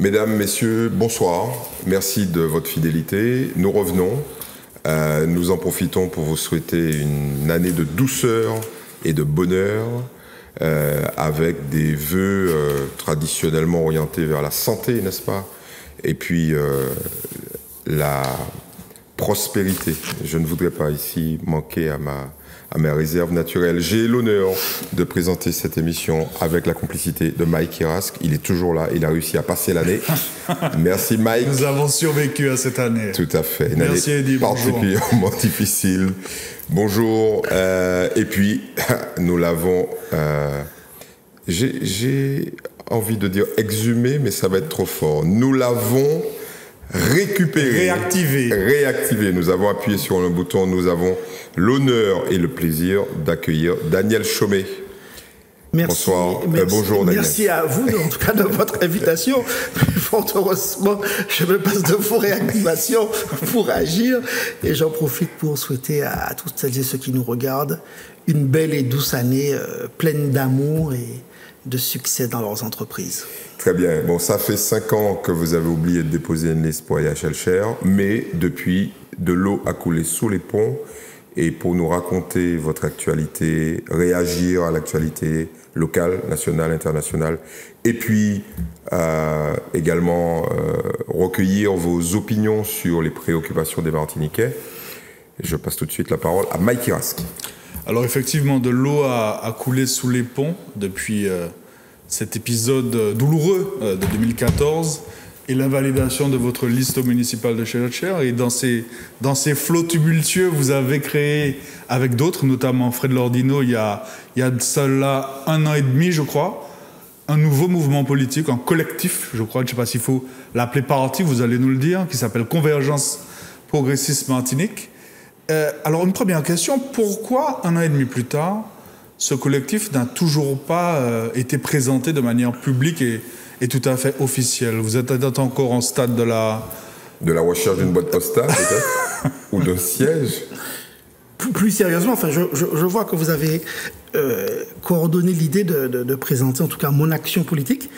Mesdames, Messieurs, bonsoir. Merci de votre fidélité. Nous revenons. Nous en profitons pour vous souhaiter une année de douceur et de bonheur, avec des vœux traditionnellement orientés vers la santé, n'est-ce pas? Et puis la prospérité. Je ne voudrais pas ici manquer à mes réserves naturelles. J'ai l'honneur de présenter cette émission avec la complicité de Mike Irask. Il est toujours là, il a réussi à passer l'année. Merci Mike. Nous avons survécu à cette année. Tout à fait. Une Merci année Eddie, particulièrement difficile. Bonjour. Et puis, nous l'avons... j'ai envie de dire exhumé, mais ça va être trop fort. Nous l'avons... réactivé. Nous avons appuyé sur le bouton. Nous avons l'honneur et le plaisir d'accueillir Daniel Chaumet. Merci. Bonsoir. Bonjour Daniel. Merci à vous, en tout cas, de votre invitation. Fort heureusement, je me passe de vos réactivations pour agir. Et j'en profite pour souhaiter à toutes celles et ceux qui nous regardent une belle et douce année pleine d'amour et de succès dans leurs entreprises. Très bien. Bon, ça fait 5 ans que vous avez oublié de déposer une liste pour IHL Share, mais depuis, de l'eau a coulé sous les ponts. Et pour nous raconter votre actualité, réagir à l'actualité locale, nationale, internationale, et puis également recueillir vos opinions sur les préoccupations des Martiniquais, je passe tout de suite la parole à Mike Irask. Alors effectivement, de l'eau a coulé sous les ponts depuis cet épisode douloureux de 2014 et l'invalidation de votre liste municipale de Cher. Et dans ces flots tumultueux, vous avez créé, avec d'autres, notamment Fred Lordino, il y a de cela 1 an et demi, je crois, un nouveau mouvement politique, un collectif, je crois, je ne sais pas s'il faut l'appeler parti, vous allez nous le dire, qui s'appelle Convergence Progressiste Martinique. Alors, une première question, pourquoi 1 an et demi plus tard, ce collectif n'a toujours pas été présenté de manière publique et tout à fait officielle? Vous êtes encore en stade de la recherche d'une boîte postale, peut-être? Ou d'un siège? Plus sérieusement, enfin, je vois que vous avez coordonné l'idée de présenter, en tout cas, mon action politique.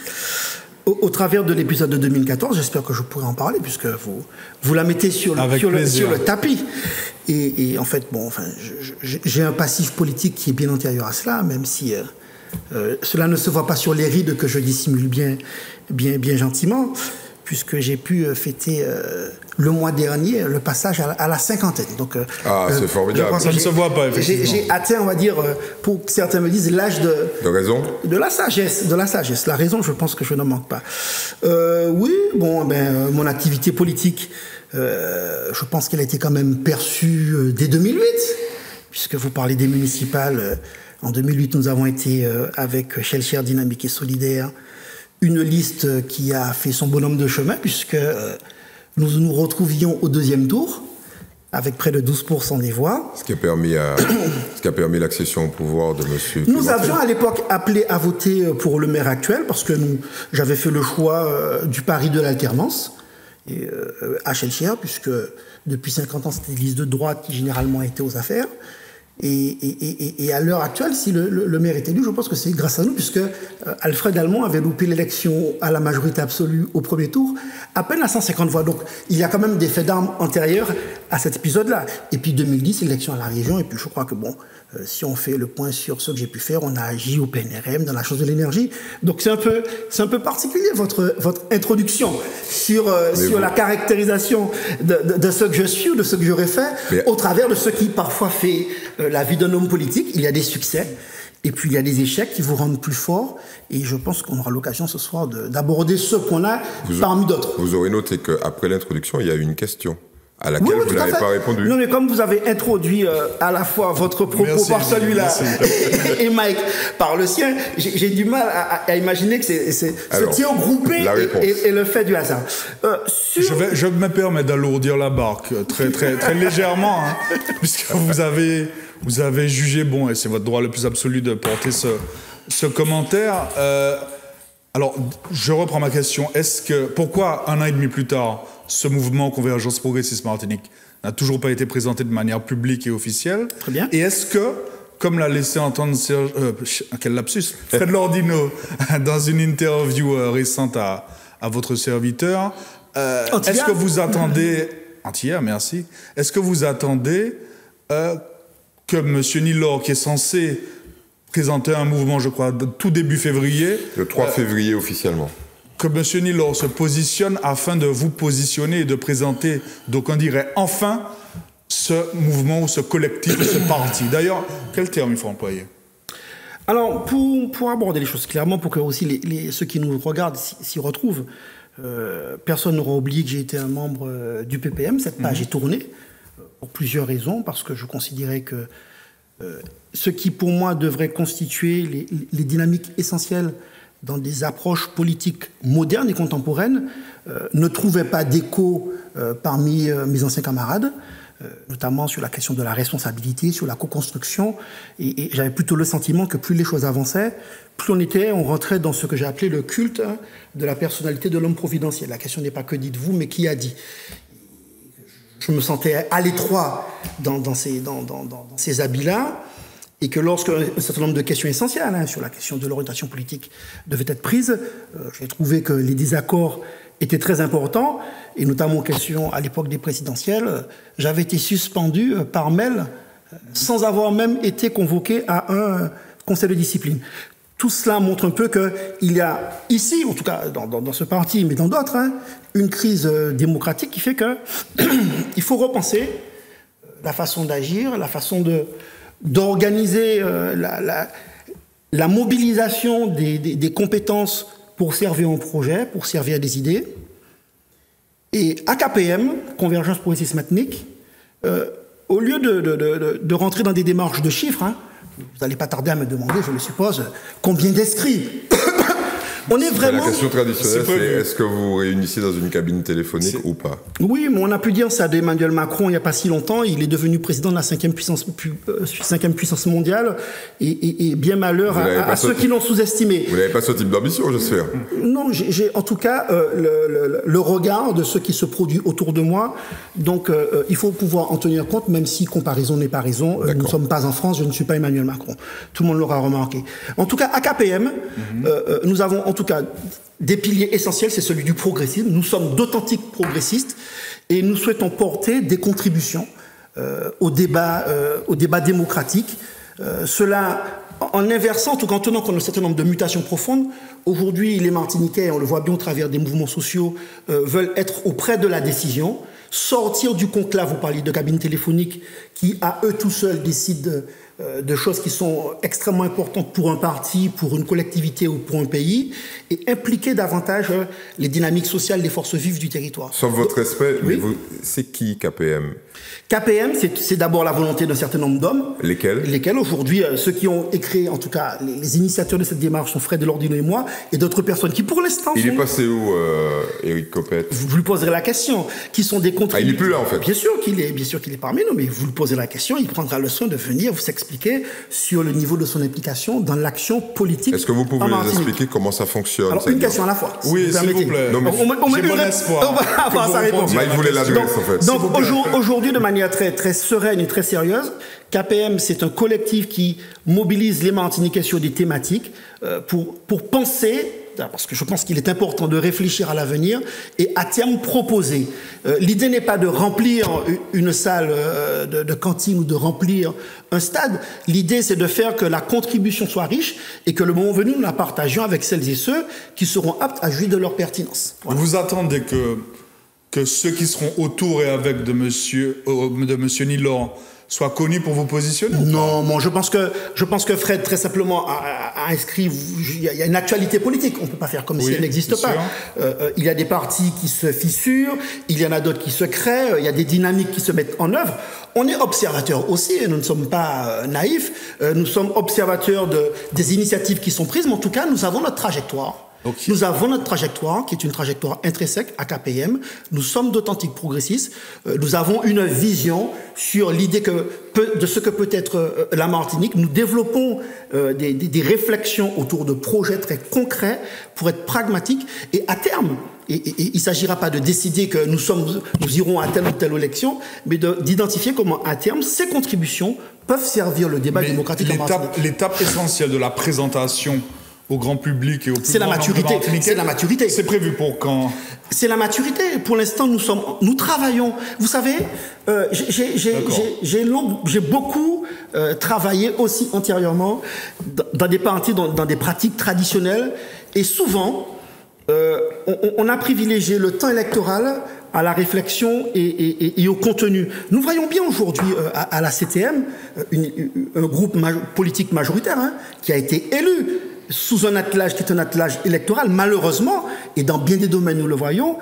Au travers de l'épisode de 2014, j'espère que je pourrai en parler, puisque vous la mettez sur le tapis. Et en fait, bon, enfin, j'ai un passif politique qui est bien antérieur à cela, même si cela ne se voit pas sur les rides que je dissimule bien gentiment, puisque j'ai pu fêter le mois dernier le passage à la cinquantaine. Donc, c'est formidable. Ça ne se voit pas, effectivement. J'ai atteint, on va dire, pour certains me disent, l'âge de raison, de la sagesse. La raison, je pense que je n'en manque pas. Oui, bon, mon activité politique, je pense qu'elle a été quand même perçue dès 2008, puisque vous parlez des municipales. En 2008, nous avons été avec Shell Dynamique et Solidaire, une liste qui a fait son bonhomme de chemin, puisque nous nous retrouvions au 2e tour, avec près de 12% des voix. Ce qui a permis l'accession au pouvoir de M. Nous avions à l'époque appelé à voter pour le maire actuel, parce que j'avais fait le choix du pari de l'alternance, à Shell, puisque depuis 50 ans, c'était une liste de droite qui généralement était aux affaires. Et à l'heure actuelle, si le maire est élu, je pense que c'est grâce à nous, puisque Alfred Almond avait loupé l'élection à la majorité absolue au premier tour, à peine à 150 voix. Donc il y a quand même des faits d'armes antérieurs à cet épisode-là. Et puis 2010, l'élection à la région, et puis je crois que bon, si on fait le point sur ce que j'ai pu faire, on a agi au PNRM, dans la chose de l'énergie. Donc c'est un peu particulier votre introduction sur la caractérisation de ce que je suis ou de ce que j'aurais fait, au travers de ce qui parfois fait la vie d'un homme politique. Il y a des succès et puis il y a des échecs qui vous rendent plus fort, et je pense qu'on aura l'occasion ce soir d'aborder ce point-là parmi d'autres. Vous aurez noté qu'après l'introduction, il y a eu une question à laquelle vous n'avez pas répondu. Non, mais comme vous avez introduit à la fois votre propos par celui-là et Mike par le sien, j'ai du mal à imaginer que c'est tient groupé et le fait du hasard. Je me permets d'alourdir la barque très, très, très légèrement, hein, puisque vous avez jugé bon, et c'est votre droit le plus absolu de porter ce commentaire. Alors, je reprends ma question. Pourquoi 1 an et demi plus tard, ce mouvement Convergence Progressiste Martinique n'a toujours pas été présenté de manière publique et officielle? Très bien. Et est-ce que, comme l'a laissé entendre quel lapsus, Fred Lordino, dans une interview récente à à votre serviteur. Est-ce que vous attendez... Antillard, merci. Est-ce que vous attendez que M. Nilor, qui est censé présenter un mouvement, je crois, tout début février... Le 3 février officiellement. Que M. Nilor se positionne afin de vous positionner et de présenter, donc on dirait, enfin, ce mouvement ou ce collectif, ce parti. D'ailleurs, quel terme il faut employer? Alors, pour aborder les choses clairement, pour que aussi ceux qui nous regardent s'y retrouvent, personne n'aura oublié que j'ai été un membre du PPM. Cette page est tournée pour plusieurs raisons, parce que je considérais que ce qui, pour moi, devrait constituer les dynamiques essentielles dans des approches politiques modernes et contemporaines, ne trouvait pas d'écho parmi mes anciens camarades, notamment sur la question de la responsabilité, sur la co-construction. Et j'avais plutôt le sentiment que plus les choses avançaient, plus on rentrait dans ce que j'ai appelé le culte de la personnalité de l'homme providentiel. La question n'est pas que dites-vous, mais qui a dit. Je me sentais à l'étroit dans ces habits-là, et que lorsque un certain nombre de questions essentielles sur la question de l'orientation politique devaient être prises, j'ai trouvé que les désaccords étaient très importants, et notamment aux questions à l'époque des présidentielles, j'avais été suspendu par mail sans avoir même été convoqué à un conseil de discipline. Tout cela montre un peu qu'il y a ici, en tout cas dans ce parti, mais dans d'autres, une crise démocratique qui fait qu'il faut repenser la façon d'agir, la façon d'organiser la mobilisation des compétences pour servir un projet, pour servir des idées. Et AKPM, Convergence Progressiste Ethnique, au lieu de rentrer dans des démarches de chiffres, vous n'allez pas tarder à me demander, je le suppose, combien d'inscrits. On est vraiment... La question traditionnelle, c'est est-ce que vous vous réunissez dans une cabine téléphonique ou pas? Oui, mais on a pu dire ça d'Emmanuel Macron il n'y a pas si longtemps. Il est devenu président de la cinquième puissance mondiale. Et bien malheur à ceux qui l'ont sous-estimé. Vous n'avez pas ce type d'ambition, j'espère. Non, j'ai en tout cas le regard de ce qui se produit autour de moi. Donc il faut pouvoir en tenir compte, même si comparaison n'est pas raison. Nous ne sommes pas en France, je ne suis pas Emmanuel Macron. Tout le monde l'aura remarqué. En tout cas, AKPM, nous avons en tout cas des piliers essentiels, c'est celui du progressisme. Nous sommes d'authentiques progressistes et nous souhaitons porter des contributions au débat démocratique. Cela en inversant, en tout cas en tenant compte d'un certain nombre de mutations profondes. Aujourd'hui, les Martiniquais, on le voit bien au travers des mouvements sociaux, veulent être auprès de la décision, sortir du conclave. Vous parliez de cabines téléphoniques qui, à eux tout seuls, décident de choses qui sont extrêmement importantes pour un parti, pour une collectivité ou pour un pays, et impliquer davantage les dynamiques sociales des forces vives du territoire. Sans votre respect, oui. C'est qui KPM? KPM, c'est d'abord la volonté d'un certain nombre d'hommes. Lesquels aujourd'hui, ceux qui ont écrit, en tout cas, les initiateurs de cette démarche sont Fred Delordino et moi, et d'autres personnes qui, pour l'instant, Il est passé où, Éric Copette? Vous lui poserez la question. Qui sont des contributeurs? Il n'est plus là, en fait. Bien sûr qu'il est parmi nous, mais vous lui posez la question, il prendra le soin de venir vous expliquer sur le niveau de son implication dans l'action politique. Est-ce que vous pouvez nous expliquer comment ça fonctionne? Alors, une question à la fois. Oui, s'il vous plaît. J'ai bon espoir. On va avoir sa réponse. Mike voulait l'adresse, en fait. Donc, aujourd'hui, de manière très, très sereine et très sérieuse, KPM, c'est un collectif qui mobilise les Martiniquais sur des thématiques pour penser, parce que je pense qu'il est important de réfléchir à l'avenir et à terme proposer. L'idée n'est pas de remplir une salle de cantine ou de remplir un stade. L'idée, c'est de faire que la contribution soit riche et que le moment venu, nous la partagions avec celles et ceux qui seront aptes à jouir de leur pertinence. Voilà. Vous attendez que ceux qui seront autour et avec de monsieur Nilor soient connus pour vous positionner? Non, bon, je pense que Fred, très simplement, a inscrit... Il y a une actualité politique. On ne peut pas faire comme si elle n'existe pas. Il y a des partis qui se fissurent, il y en a d'autres qui se créent, il y a des dynamiques qui se mettent en œuvre. On est observateurs aussi, et nous ne sommes pas naïfs. Nous sommes observateurs des initiatives qui sont prises, mais en tout cas, nous avons notre trajectoire. Okay. Nous avons notre trajectoire, qui est une trajectoire intrinsèque à KPM. Nous sommes d'authentiques progressistes. Nous avons une vision sur l'idée de ce que peut être la Martinique. Nous développons des réflexions autour de projets très concrets pour être pragmatiques. Et à terme, il ne s'agira pas de décider que nous irons à telle ou telle élection, mais d'identifier comment, à terme, ces contributions peuvent servir le débat démocratique en Martinique. L'étape essentielle de la présentation au grand public et au plus C'est la grand nombre de maturité. Martiniquais. C'est la maturité. C'est prévu pour quand? C'est la maturité. Pour l'instant, nous travaillons. Vous savez, j'ai beaucoup travaillé aussi antérieurement dans des partis, dans des pratiques traditionnelles. Et souvent, on a privilégié le temps électoral à la réflexion et au contenu. Nous voyons bien aujourd'hui à la CTM un groupe politique majoritaire qui a été élu sous un attelage qui est un attelage électoral. Malheureusement, et dans bien des domaines nous le voyons,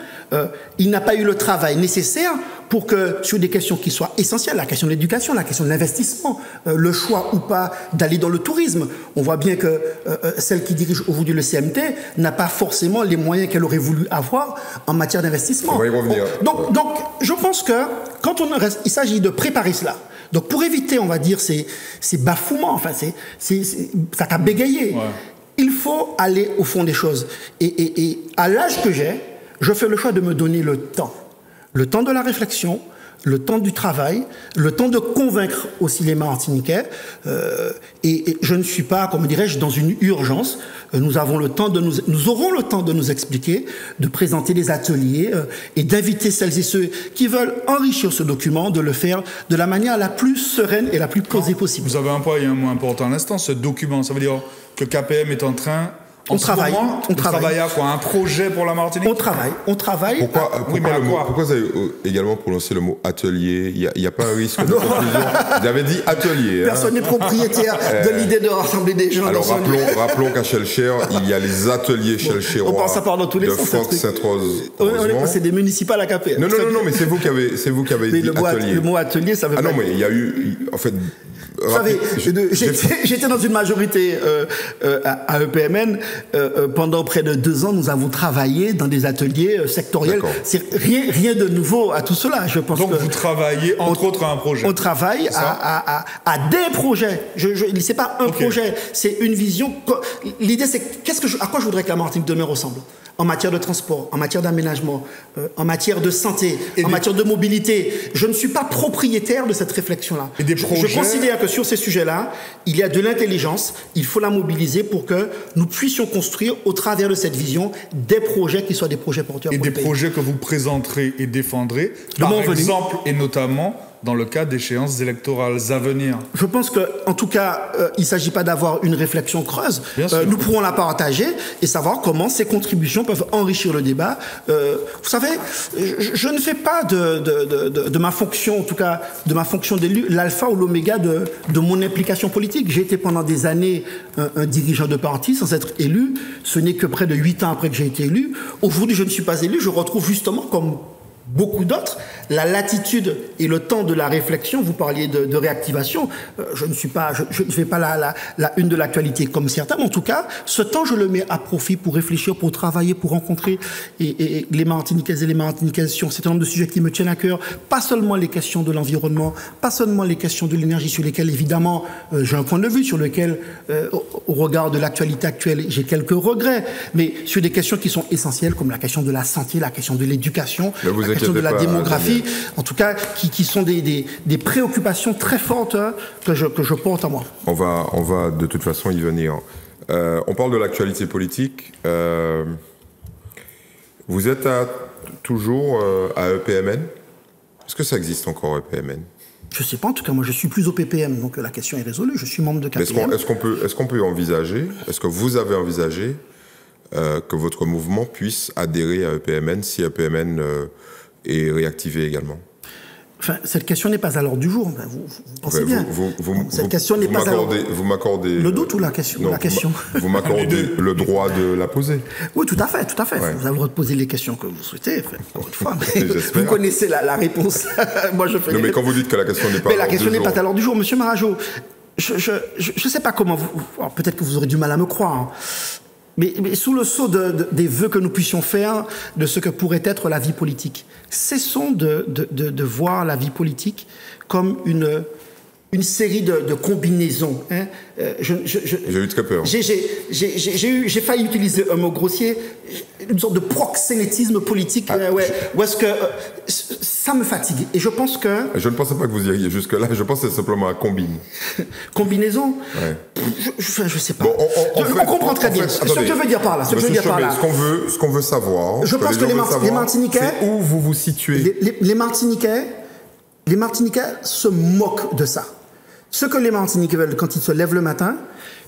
il n'a pas eu le travail nécessaire pour que, sur des questions qui soient essentielles, la question de l'éducation, la question de l'investissement, le choix ou pas d'aller dans le tourisme, on voit bien que celle qui dirige aujourd'hui le CMT n'a pas forcément les moyens qu'elle aurait voulu avoir en matière d'investissement. On va y revenir. Donc, je pense que quand on reste, il s'agit de préparer cela. Donc, pour éviter, on va dire, ces bafouements, enfin, ça t'a bégayé. Ouais. Il faut aller au fond des choses. Et à l'âge que j'ai, je fais le choix de me donner le temps. Le temps de la réflexion, le temps du travail, le temps de convaincre aussi les Martiniquais. Et je ne suis pas, comme dirais-je, dans une urgence. Nous aurons le temps de nous expliquer, de présenter des ateliers et d'inviter celles et ceux qui veulent enrichir ce document, de le faire de la manière la plus sereine et la plus posée possible. Vous avez un point et un mot important à l'instant, ce document. Ça veut dire que KPM est en train... On travaille. À quoi? Un projet pour la Martinique? On travaille. Pourquoi vous avez également prononcé le mot atelier? Il n'y a pas un risque de confusion. Vous avez dit atelier. Personne n'est propriétaire de l'idée de rassembler des gens. Alors rappelons qu'à Shellshare, il y a les ateliers Shellshare. On pense à part dans tous les sens. Fox, Sainte-Rose. On est passé des municipales à KPM. Non, mais c'est vous qui avez dit atelier. Le mot atelier, ça veut pas... Ah non, mais il y a eu... En fait... Vous savez, j'étais dans une majorité à EPMN. Pendant près de 2 ans, nous avons travaillé dans des ateliers sectoriels. C'est rien de nouveau à tout cela. Je pense. Donc vous travaillez entre autres à un projet. On travaille à des projets. C'est pas un projet, c'est une vision. L'idée, c'est à quoi je voudrais que la Martinique demain ressemble. En matière de transport, en matière d'aménagement, en matière de santé, en matière de mobilité. Je ne suis pas propriétaire de cette réflexion-là. Je considère que sur ces sujets-là, il y a de l'intelligence, il faut la mobiliser pour que nous puissions construire, au travers de cette vision, des projets qui soient des projets porteurs pour le pays. Et des projets que vous présenterez et défendrez, par exemple, et notamment dans le cas d'échéances électorales à venir. Je pense qu'en tout cas, il ne s'agit pas d'avoir une réflexion creuse. Nous pourrons la partager et savoir comment ces contributions peuvent enrichir le débat. Vous savez, je ne fais pas de ma fonction, en tout cas de ma fonction d'élu, l'alpha ou l'oméga de mon implication politique. J'ai été pendant des années un dirigeant de parti sans être élu. Ce n'est que près de 8 ans après que j'ai été élu. Aujourd'hui, je ne suis pas élu. Je retrouve justement, comme beaucoup d'autres, la latitude et le temps de la réflexion. Vous parliez de réactivation. Je ne fais pas la une de l'actualité comme certains, mais en tout cas, ce temps, je le mets à profit pour réfléchir, pour travailler, pour rencontrer et les Martiniquaises et les Martiniquaises sur un certain nombre de sujets qui me tiennent à cœur. Pas seulement les questions de l'environnement, pas seulement les questions de l'énergie, sur lesquelles, évidemment, j'ai un point de vue, sur lequel, au regard de l'actualité actuelle, j'ai quelques regrets, mais sur des questions qui sont essentielles, comme la question de la santé, la question de l'éducation, la question de la démographie, en tout cas, qui sont des préoccupations très fortes que je porte à moi. On va de toute façon y venir. On parle de l'actualité politique. Vous êtes toujours à EPMN. Est-ce que ça existe encore, EPMN? Je ne sais pas, en tout cas, moi je suis plus au PPM, donc la question est résolue. Je suis membre de KPM. Est-ce qu'on peut envisager, est-ce que vous avez envisagé que votre mouvement puisse adhérer à EPMN si EPMN est réactivé également? Enfin, cette question n'est pas à l'ordre du jour. Vous pensez bien. Cette question n'est pas à l'ordre. Vous m'accordez le doute ou la question? Non, la question. Vous m'accordez le droit de la poser. Oui, tout à fait, tout à fait. Ouais. Vous avez le droit de poser les questions que vous souhaitez. Encore une fois, vous connaissez la réponse. Moi, je fais. Non, mais quand vous dites que la question n'est pas. Mais la question n'est pas à l'ordre du jour, Monsieur Marajo. Je ne sais pas comment vous. Peut-être que vous aurez du mal à me croire. Hein. Mais sous le sceau des vœux que nous puissions faire de ce que pourrait être la vie politique, cessons de voir la vie politique comme une une série de combinaisons. Hein. J'ai eu très peur. J'ai failli utiliser un mot grossier, une sorte de proxénétisme politique. Où est-ce que ça me fatigue. Et je pense que... Je ne pensais pas que vous iriez jusque-là. Je pensais simplement à combine. Combinaison. Je sais pas. Bon, on comprend très bien. Ce que je veux dire par là. Ce qu'on veut savoir... Je pense que les Martiniquais... C'est où vous vous situez. Les Martiniquais se moquent de ça. Ce que les Martiniquais veulent quand ils se lèvent le matin,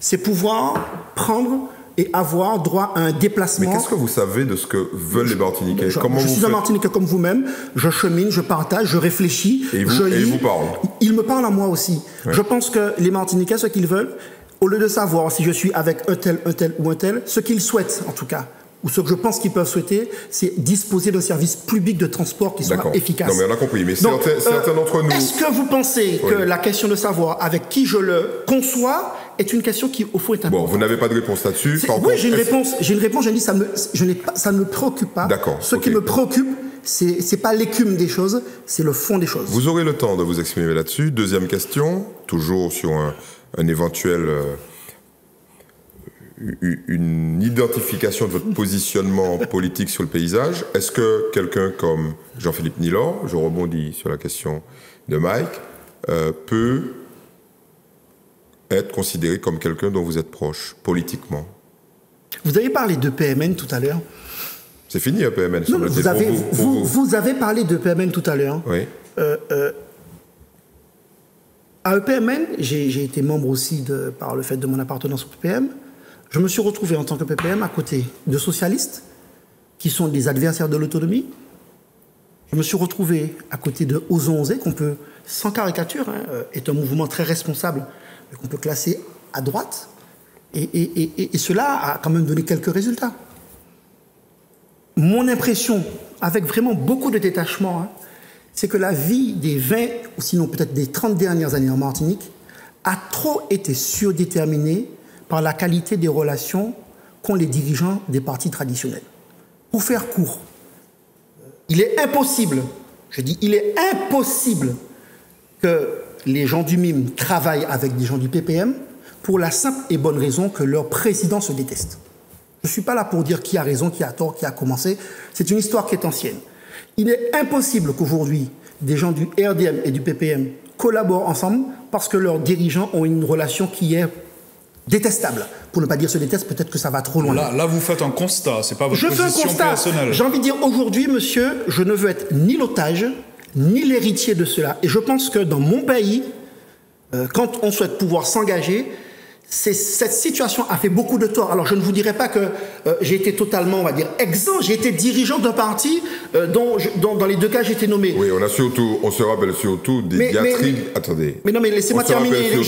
c'est pouvoir prendre et avoir droit à un déplacement. Mais qu'est-ce que vous savez de ce que veulent les Martiniquais? Je suis un Martiniquais comme vous-même. Je chemine, je partage, je réfléchis, je lis. Et ils vous parlent. Ils me parlent à moi aussi. Ouais. Je pense que les Martiniquais, ce qu'ils veulent, au lieu de savoir si je suis avec un tel ou un tel, ce qu'ils souhaitent en tout cas, ou ce que je pense qu'ils peuvent souhaiter, c'est disposer d'un service public de transport qui soit efficace. Non, mais on a compris. Mais certains d'entre nous... Est-ce que vous pensez que la question de savoir avec qui je le conçois est une question qui, au fond, est importante? Bon, vous n'avez pas de réponse là-dessus. Oui, j'ai une réponse. Je dis ça ne me préoccupe pas. D'accord. Ce qui me préoccupe, c'est pas l'écume des choses, c'est le fond des choses. Vous aurez le temps de vous exprimer là-dessus. Deuxième question, toujours sur un éventuel... une identification de votre positionnement politique sur le paysage. Est-ce que quelqu'un comme Jean-Philippe Nilor, je rebondis sur la question de Mike, peut être considéré comme quelqu'un dont vous êtes proche, politiquement? Vous avez parlé de PMN tout à l'heure. C'est fini, PMN. Non, vous avez parlé de PMN tout à l'heure. Oui. À EPMN, j'ai été membre aussi par le fait de mon appartenance au PPM. Je me suis retrouvé en tant que PPM à côté de socialistes qui sont des adversaires de l'autonomie. Je me suis retrouvé à côté de Osons Oser, qu'on peut, sans caricature, est un mouvement très responsable, mais qu'on peut classer à droite. Et cela a quand même donné quelques résultats. Mon impression, avec vraiment beaucoup de détachement, c'est que la vie des 20, ou sinon peut-être des 30 dernières années en Martinique, a trop été surdéterminée par la qualité des relations qu'ont les dirigeants des partis traditionnels. Pour faire court, il est impossible, je dis il est impossible que les gens du MIM travaillent avec des gens du PPM pour la simple et bonne raison que leur président se déteste. Je ne suis pas là pour dire qui a raison, qui a tort, qui a commencé. C'est une histoire qui est ancienne. Il est impossible qu'aujourd'hui, des gens du RDM et du PPM collaborent ensemble parce que leurs dirigeants ont une relation qui est détestable. Pour ne pas dire se déteste, peut-être que ça va trop loin. Là, vous faites un constat, c'est pas votre position personnelle. J'ai envie de dire, aujourd'hui, monsieur, je ne veux être ni l'otage, ni l'héritier de cela. Et je pense que dans mon pays, quand on souhaite pouvoir s'engager, cette situation a fait beaucoup de tort. Alors, je ne vous dirai pas que j'ai été totalement, on va dire, exempt. J'ai été dirigeant d'un parti dont dans les deux cas, j'ai été nommé. Oui, on se rappelle surtout des diatribes... Attendez. Mais non, mais laissez-moi terminer.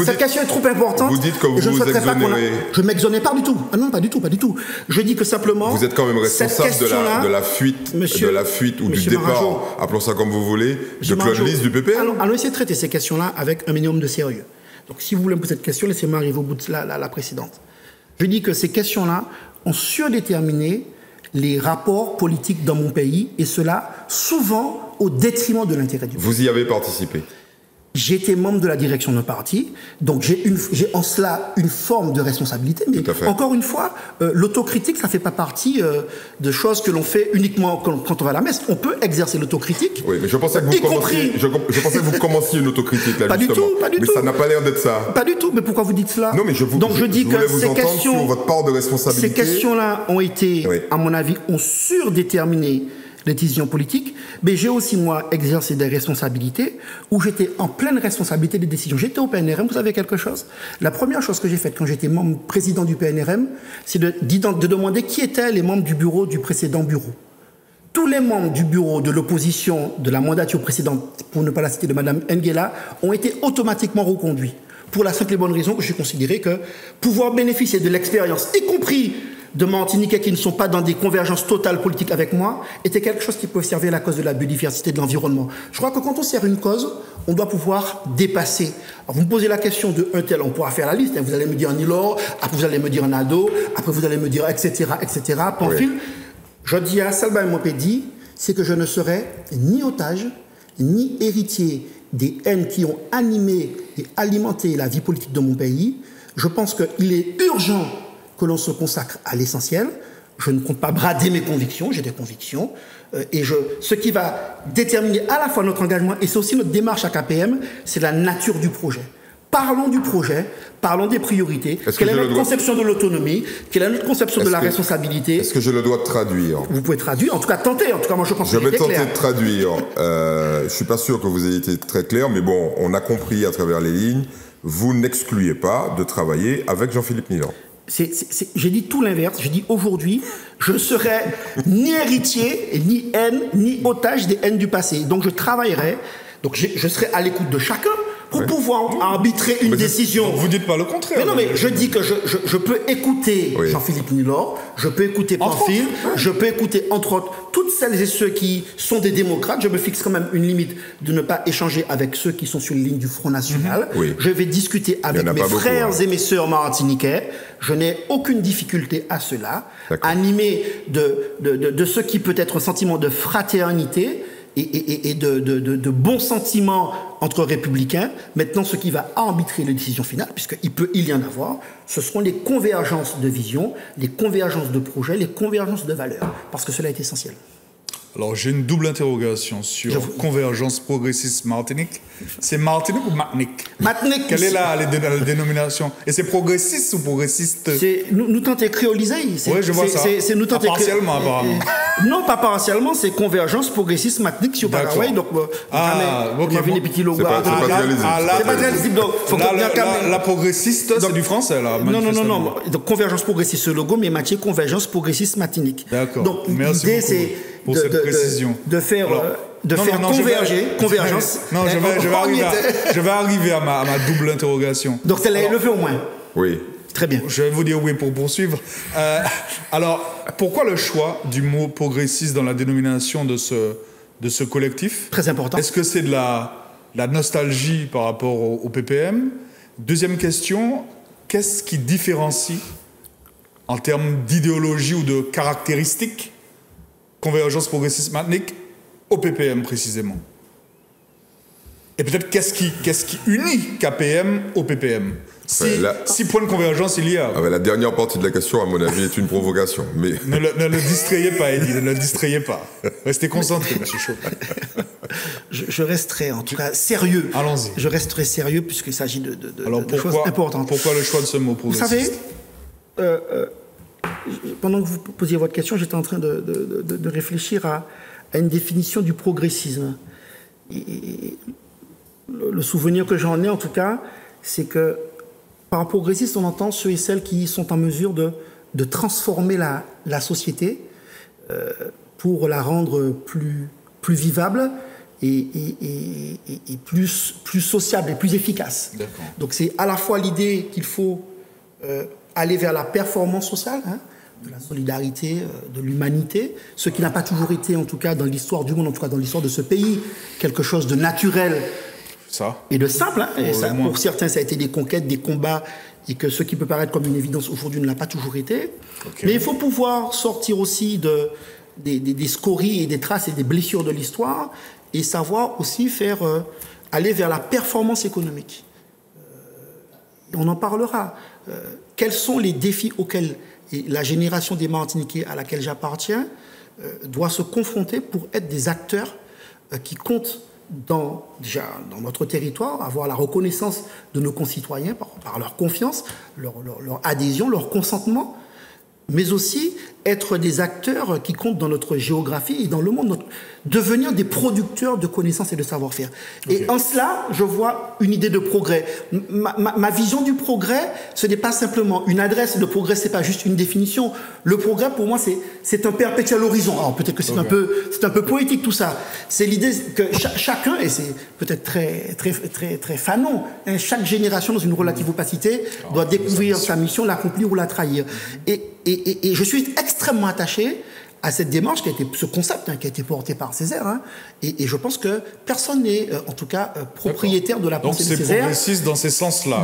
Cette question est trop importante. Vous dites que vous vous exonérez... Je ne m'exonère pas du tout. Ah non, pas du tout, pas du tout. Je dis que simplement... Vous êtes quand même responsable de la fuite ou du départ, appelons ça comme vous voulez, de Claude Lys du PPM. Allons essayer de traiter ces questions-là avec un minimum de sérieux. Donc, si vous voulez me poser cette question, laissez-moi arriver au bout de la précédente. Je dis que ces questions-là ont surdéterminé les rapports politiques dans mon pays, et cela souvent au détriment de l'intérêt du pays. Vous y avez participé? J'ai été membre de la direction d'un parti, donc j'ai en cela une forme de responsabilité. Mais encore une fois, l'autocritique, ça ne fait pas partie de choses que l'on fait uniquement quand on va à la messe. On peut exercer l'autocritique. Oui, mais je pensais que vous commenciez une autocritique là, justement. Pas du tout. Mais ça n'a pas l'air d'être ça. Pas du tout. Mais pourquoi vous dites cela? Non, mais je dis que ces questions, sur votre part de responsabilité. Ces questions-là ont été, à mon avis, ont surdéterminé les décisions politiques, mais j'ai aussi, moi, exercé des responsabilités où j'étais en pleine responsabilité des décisions. J'étais au PNRM, vous savez quelque chose? La première chose que j'ai faite quand j'étais membre président du PNRM, c'est de demander qui étaient les membres du bureau du précédent bureau. Tous les membres du bureau de l'opposition de la mandature précédente, pour ne pas la citer, de Mme Nguela, ont été automatiquement reconduits. Pour la simple et bonne raison que j'ai considéré que pouvoir bénéficier de l'expérience, y compris de Martiniquais qui ne sont pas dans des convergences totales politiques avec moi, était quelque chose qui peut servir à la cause de la biodiversité de l'environnement. Je crois que quand on sert une cause, on doit pouvoir dépasser. Alors vous me posez la question de un tel, on pourra faire la liste, hein, vous allez me dire Nilor, après vous allez me dire Naldo, après vous allez me dire etc., Pamphile. Je dis à Salba Mopedi, c'est que je ne serai ni otage, ni héritier des haines qui ont animé et alimenté la vie politique de mon pays. Je pense qu'il est urgent que l'on se consacre à l'essentiel. Je ne compte pas brader mes convictions, j'ai des convictions. Ce qui va déterminer à la fois notre engagement, et c'est aussi notre démarche à KPM, c'est la nature du projet. Parlons du projet, parlons des priorités, quelle est notre conception de l'autonomie, quelle est notre conception de la responsabilité. Est-ce que je le dois traduire? Vous pouvez traduire, en tout cas tenter, en tout cas moi je pense que je vais tenter de traduire. Je ne suis pas sûr que vous ayez été très clair, mais bon, on a compris à travers les lignes, vous n'excluez pas de travailler avec Jean-Philippe Nilan. J'ai dit tout l'inverse. J'ai dit aujourd'hui, je ne serai ni héritier, ni haine, ni otage des haines du passé. Donc je travaillerai, donc je serai à l'écoute de chacun pour pouvoir arbitrer une décision. Vous ne dites pas le contraire. Mais non, mais je dis que je peux écouter Jean-Philippe Nilan, je peux écouter Pamphile, je peux écouter, entre autres, toutes celles et ceux qui sont des démocrates. Je me fixe quand même une limite de ne pas échanger avec ceux qui sont sur les lignes du Front National. Je vais discuter avec mes frères et mes sœurs martiniquais. Je n'ai aucune difficulté à cela. Animé de ce qui peut être un sentiment de fraternité et de bons sentiments entre républicains. Maintenant, ce qui va arbitrer les décisions finales, puisqu'il peut y en avoir, ce seront les convergences de vision, les convergences de projets, les convergences de valeurs, parce que cela est essentiel. Alors, j'ai une double interrogation sur Convergence Progressiste Martinique. C'est Martinique ou Martinique? Martinique. Quelle est la dénomination? Et c'est progressiste ou progressiste? Nous tentons créoliser. Oui, je vois ça. C'est nous tentons partiellement, apparemment. Non, pas partiellement, c'est Convergence Progressiste Martinique sur Paraguay. Donc, des petits logos. C'est pas très lisible. La progressiste, c'est du français, là. Non. Donc, Convergence Progressiste, ce logo, mais Mathieu Convergence Progressiste Martinique. D'accord. Donc, l'idée, c'est de faire converger, convergence. Non, je vais arriver à ma double interrogation. Donc, c'est le fait au moins. Oui. Très bien. Je vais vous dire oui pour poursuivre. Alors, pourquoi le choix du mot progressiste dans la dénomination de ce collectif? Très important. Est-ce que c'est de la nostalgie par rapport au PPM? Deuxième question, qu'est-ce qui différencie en termes d'idéologie ou de caractéristiques Convergence Progressiste Martinique au PPM précisément? Et peut-être qu'est-ce qui unit KPM au PPM? Si points de convergence il y a. La dernière partie de la question, à mon avis, est une provocation. Mais... ne le distrayez pas, Eddie, ne le distrayez pas. Restez concentré, M. Chaud. Je resterai en tout cas sérieux. Allons-y. Je resterai sérieux puisqu'il s'agit de choses importantes. Pourquoi le choix de ce mot progressiste? Vous savez, pendant que vous posiez votre question, j'étais en train de réfléchir à une définition du progressisme. Et le souvenir que j'en ai, en tout cas, c'est que par progressiste, on entend ceux et celles qui sont en mesure de transformer la société pour la rendre plus vivable et plus sociable et plus efficace. Donc c'est à la fois l'idée qu'il faut aller vers la performance sociale, de la solidarité, de l'humanité, ce qui n'a pas toujours été, en tout cas dans l'histoire du monde, en tout cas dans l'histoire de ce pays, quelque chose de naturel et de simple. Pour certains, ça a été des conquêtes, des combats, et que ce qui peut paraître comme une évidence aujourd'hui ne l'a pas toujours été. Mais il faut pouvoir sortir aussi des scories et des traces et des blessures de l'histoire, et savoir aussi aller vers la performance économique. On en parlera. Quels sont les défis auxquels la génération des Martiniquais à laquelle j'appartiens doit se confronter pour être des acteurs qui comptent déjà dans notre territoire, avoir la reconnaissance de nos concitoyens par leur confiance, leur adhésion, leur consentement, mais aussi être des acteurs qui comptent dans notre géographie et dans le monde, devenir des producteurs de connaissances et de savoir-faire. Et en cela, je vois une idée de progrès. Ma vision du progrès, ce n'est pas simplement une adresse. Le progrès, ce n'est pas juste une définition. Le progrès, pour moi, c'est un perpétuel horizon. Alors peut-être que c'est un peu poétique tout ça. C'est l'idée que chacun, et c'est peut-être très fanon, chaque génération dans une relative opacité doit découvrir sa mission, l'accomplir ou la trahir. Et je suis extrêmement attaché à cette démarche, ce concept qui a été porté par Césaire. Et je pense que personne n'est, en tout cas, propriétaire de la pensée de Césaire. Donc c'est progressiste dans ces sens-là.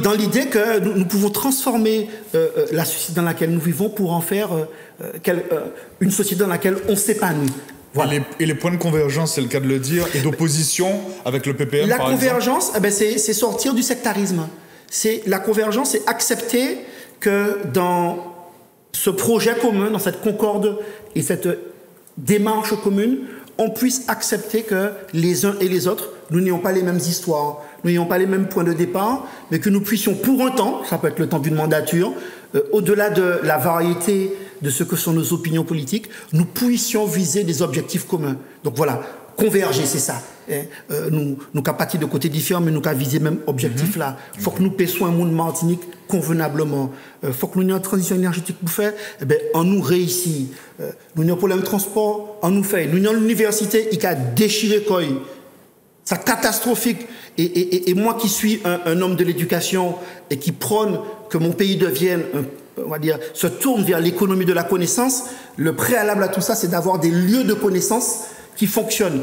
Dans l'idée que nous pouvons transformer la société dans laquelle nous vivons pour en faire une société dans laquelle on s'épanouit. Voilà. Et les points de convergence, c'est le cas de le dire, et d'opposition avec le PPM, La par exemple. convergence, c'est sortir du sectarisme. La convergence, c'est accepter que dans ce projet commun, dans cette concorde et cette démarche commune, on puisse accepter que les uns et les autres, nous n'ayons pas les mêmes histoires, nous n'ayons pas les mêmes points de départ, mais que nous puissions pour un temps, ça peut être le temps d'une mandature, au-delà de la variété de ce que sont nos opinions politiques, nous puissions viser des objectifs communs. Donc voilà, converger, c'est ça. Nous qu'à partir de côtés différents, mais nous qu'à viser même objectif là. Il faut que nous payions un monde Martinique convenablement. Il faut que nous ayons une transition énergétique pour faire. On nous réussit. Nous avons un problème de transport, on nous fait. Nous avons l'université, il a déchiré quoi. C'est catastrophique. Et moi qui suis un homme de l'éducation et qui prône que mon pays devienne, on va dire, se tourne vers l'économie de la connaissance, le préalable à tout ça, c'est d'avoir des lieux de connaissance qui fonctionnent.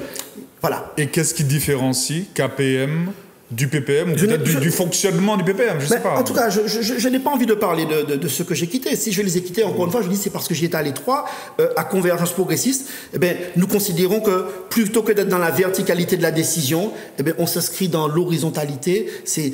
Voilà. Et qu'est-ce qui différencie KPM du PPM, ou peut-être du fonctionnement du PPM, je ne sais pas. En tout cas, je n'ai pas envie de parler de ce que j'ai quitté. Si je les ai quittés, encore une fois, je dis c'est parce que j'y étais à l'étroit, à Convergence progressiste. Nous considérons que plutôt que d'être dans la verticalité de la décision, on s'inscrit dans l'horizontalité.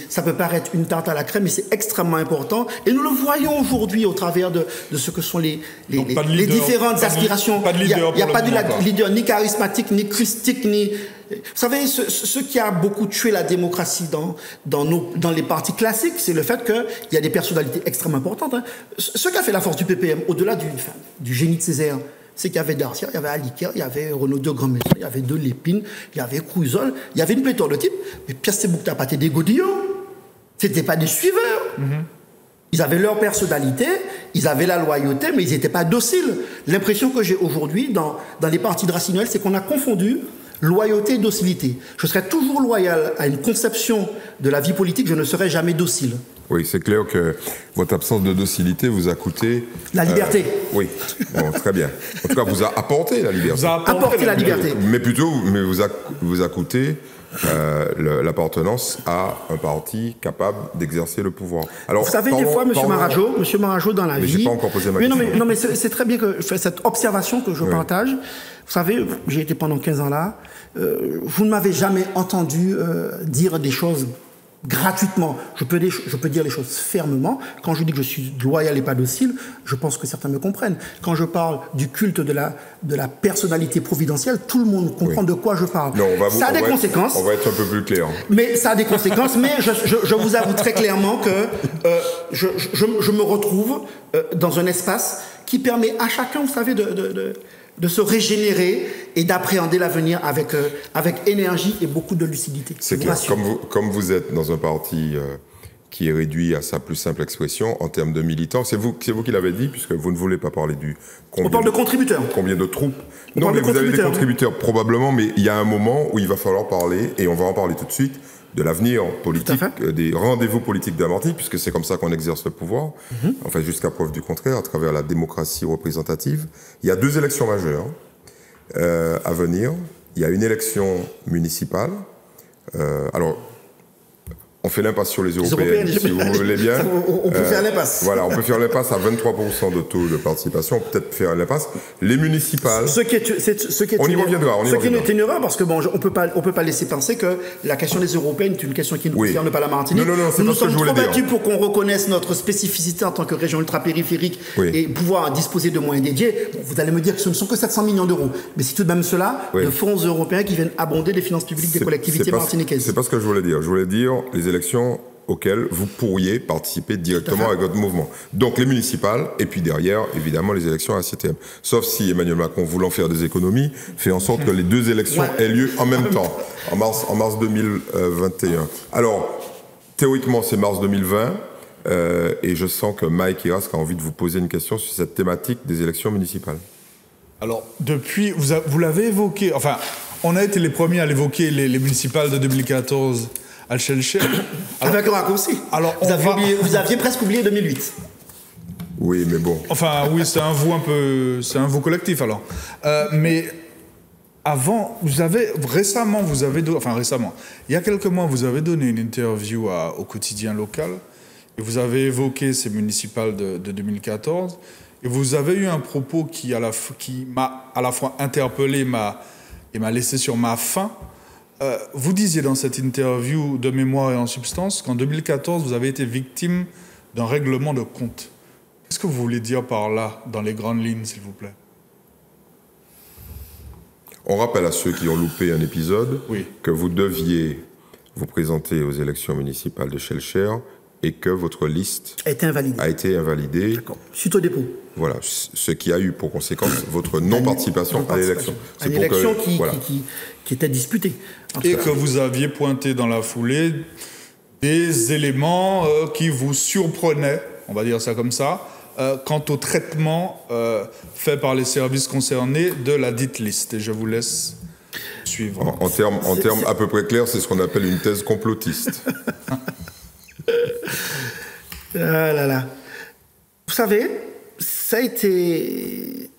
Ça peut paraître une tarte à la crème, mais c'est extrêmement important. Et nous le voyons aujourd'hui au travers de ce que sont les différentes aspirations. Pas de leader. Il n'y a pas de leader ni charismatique, ni christique, ni... Vous savez, ce qui a beaucoup tué la démocratie dans les partis classiques, c'est le fait qu'il y a des personnalités extrêmement importantes. Hein. Ce qui a fait la force du PPM, au-delà du génie de Césaire, c'est qu'il y avait Darcia, il y avait Aliker, il y avait Renaud de Grand-Maison, il y avait De Lépine, il y avait Crouzol, il y avait une pléthore de types. Mais Pierre Seboucta pas des godillots. C'était pas des suiveurs. Ils avaient leur personnalité, ils avaient la loyauté, mais ils n'étaient pas dociles. L'impression que j'ai aujourd'hui dans les partis de Racine Noël, c'est qu'on a confondu loyauté et docilité. Je serai toujours loyal à une conception de la vie politique, je ne serai jamais docile. Oui, c'est clair que votre absence de docilité vous a coûté... La liberté. Oui, bon, très bien. En tout cas, vous a apporté la liberté. Vous a apporté la liberté. Mais vous a coûté l'appartenance à un parti capable d'exercer le pouvoir. Alors, vous savez, des fois, M. Marajo, dans la vie... Mais j'ai pas encore posé ma question. Non, mais c'est très bien que cette observation que je partage. Vous savez, j'ai été pendant 15 ans là. Vous ne m'avez jamais entendu dire des choses gratuitement. Je peux dire les choses fermement. Quand je dis que je suis loyal et pas docile, je pense que certains me comprennent. Quand je parle du culte de la personnalité providentielle, tout le monde comprend de quoi je parle. Non, ça a des conséquences. On va être un peu plus clair. Mais ça a des conséquences. Mais je vous avoue très clairement que je me retrouve dans un espace qui permet à chacun, vous savez, de se régénérer et d'appréhender l'avenir avec énergie et beaucoup de lucidité. C'est clair. Comme vous êtes dans un parti qui est réduit à sa plus simple expression en termes de militants, c'est vous qui l'avez dit, puisque vous ne voulez pas parler du... On parle de contributeurs. Combien de troupes? Non, mais vous avez des contributeurs, probablement, mais il y a un moment où il va falloir parler, et on va en parler tout de suite, de l'avenir politique, des rendez-vous politiques de la Martinique, puisque c'est comme ça qu'on exerce le pouvoir, enfin jusqu'à preuve du contraire, à travers la démocratie représentative. Il y a 2 élections majeures à venir. Il y a une élection municipale. Alors, on fait l'impasse sur les Européennes, si vous voulez bien. On peut faire l'impasse. Voilà, on peut faire l'impasse à 23% de taux de participation. On peut peut-être faire l'impasse. Les municipales... On y reviendra. Ce qui est une erreur, parce que bon, on peut pas laisser penser que la question des Européennes est une question qui ne concerne pas la Martinique. Non, c'est nous pas ce que je sommes voulais trop dire. battus pour qu'on reconnaisse notre spécificité en tant que région ultra-périphérique et pouvoir disposer de moyens dédiés. Bon, vous allez me dire que ce ne sont que 700 millions d'euros. Mais c'est tout de même cela, de fonds européens qui viennent abonder les finances publiques des collectivités martiniquaises. C'est pas ce que je voulais dire. Je voulais dire les élections auxquelles vous pourriez participer directement avec votre mouvement. Donc les municipales, et puis derrière, évidemment, les élections à la CTM. Sauf si Emmanuel Macron, voulant faire des économies, fait en sorte que les 2 élections aient lieu en même temps, en mars 2021. Alors, théoriquement, c'est mars 2020, et je sens que Mike Iras a envie de vous poser une question sur cette thématique des élections municipales. Alors, depuis, vous l'avez évoqué, enfin, on a été les premiers à l'évoquer, les municipales de 2014, à Chelcher. Avec un raccourci. Alors, vous aviez presque oublié 2008. Oui, mais bon. Enfin, oui, c'est un vous collectif, alors. Mais avant, récemment, il y a quelques mois, vous avez donné une interview au quotidien local, et vous avez évoqué ces municipales de 2014, Et vous avez eu un propos qui m'a à la fois interpellé et m'a laissé sur ma faim. Vous disiez dans cette interview de Mémoire et en substance qu'en 2014, vous avez été victime d'un règlement de compte. Qu'est-ce que vous voulez dire par là, dans les grandes lignes, s'il vous plaît? On rappelle à ceux qui ont loupé un épisode que vous deviez vous présenter aux élections municipales de Shellshare et que votre liste a été invalidée. D'accord. Suite au dépôt. Voilà, ce qui a eu pour conséquence votre non-participation à l'élection. Une élection qui était disputée. Et que vous aviez pointé dans la foulée des éléments qui vous surprenaient, on va dire ça comme ça, quant au traitement fait par les services concernés de la dite liste. Et je vous laisse suivre. En termes à peu près clairs, c'est ce qu'on appelle une thèse complotiste. Ah là là. Vous savez, ça a été...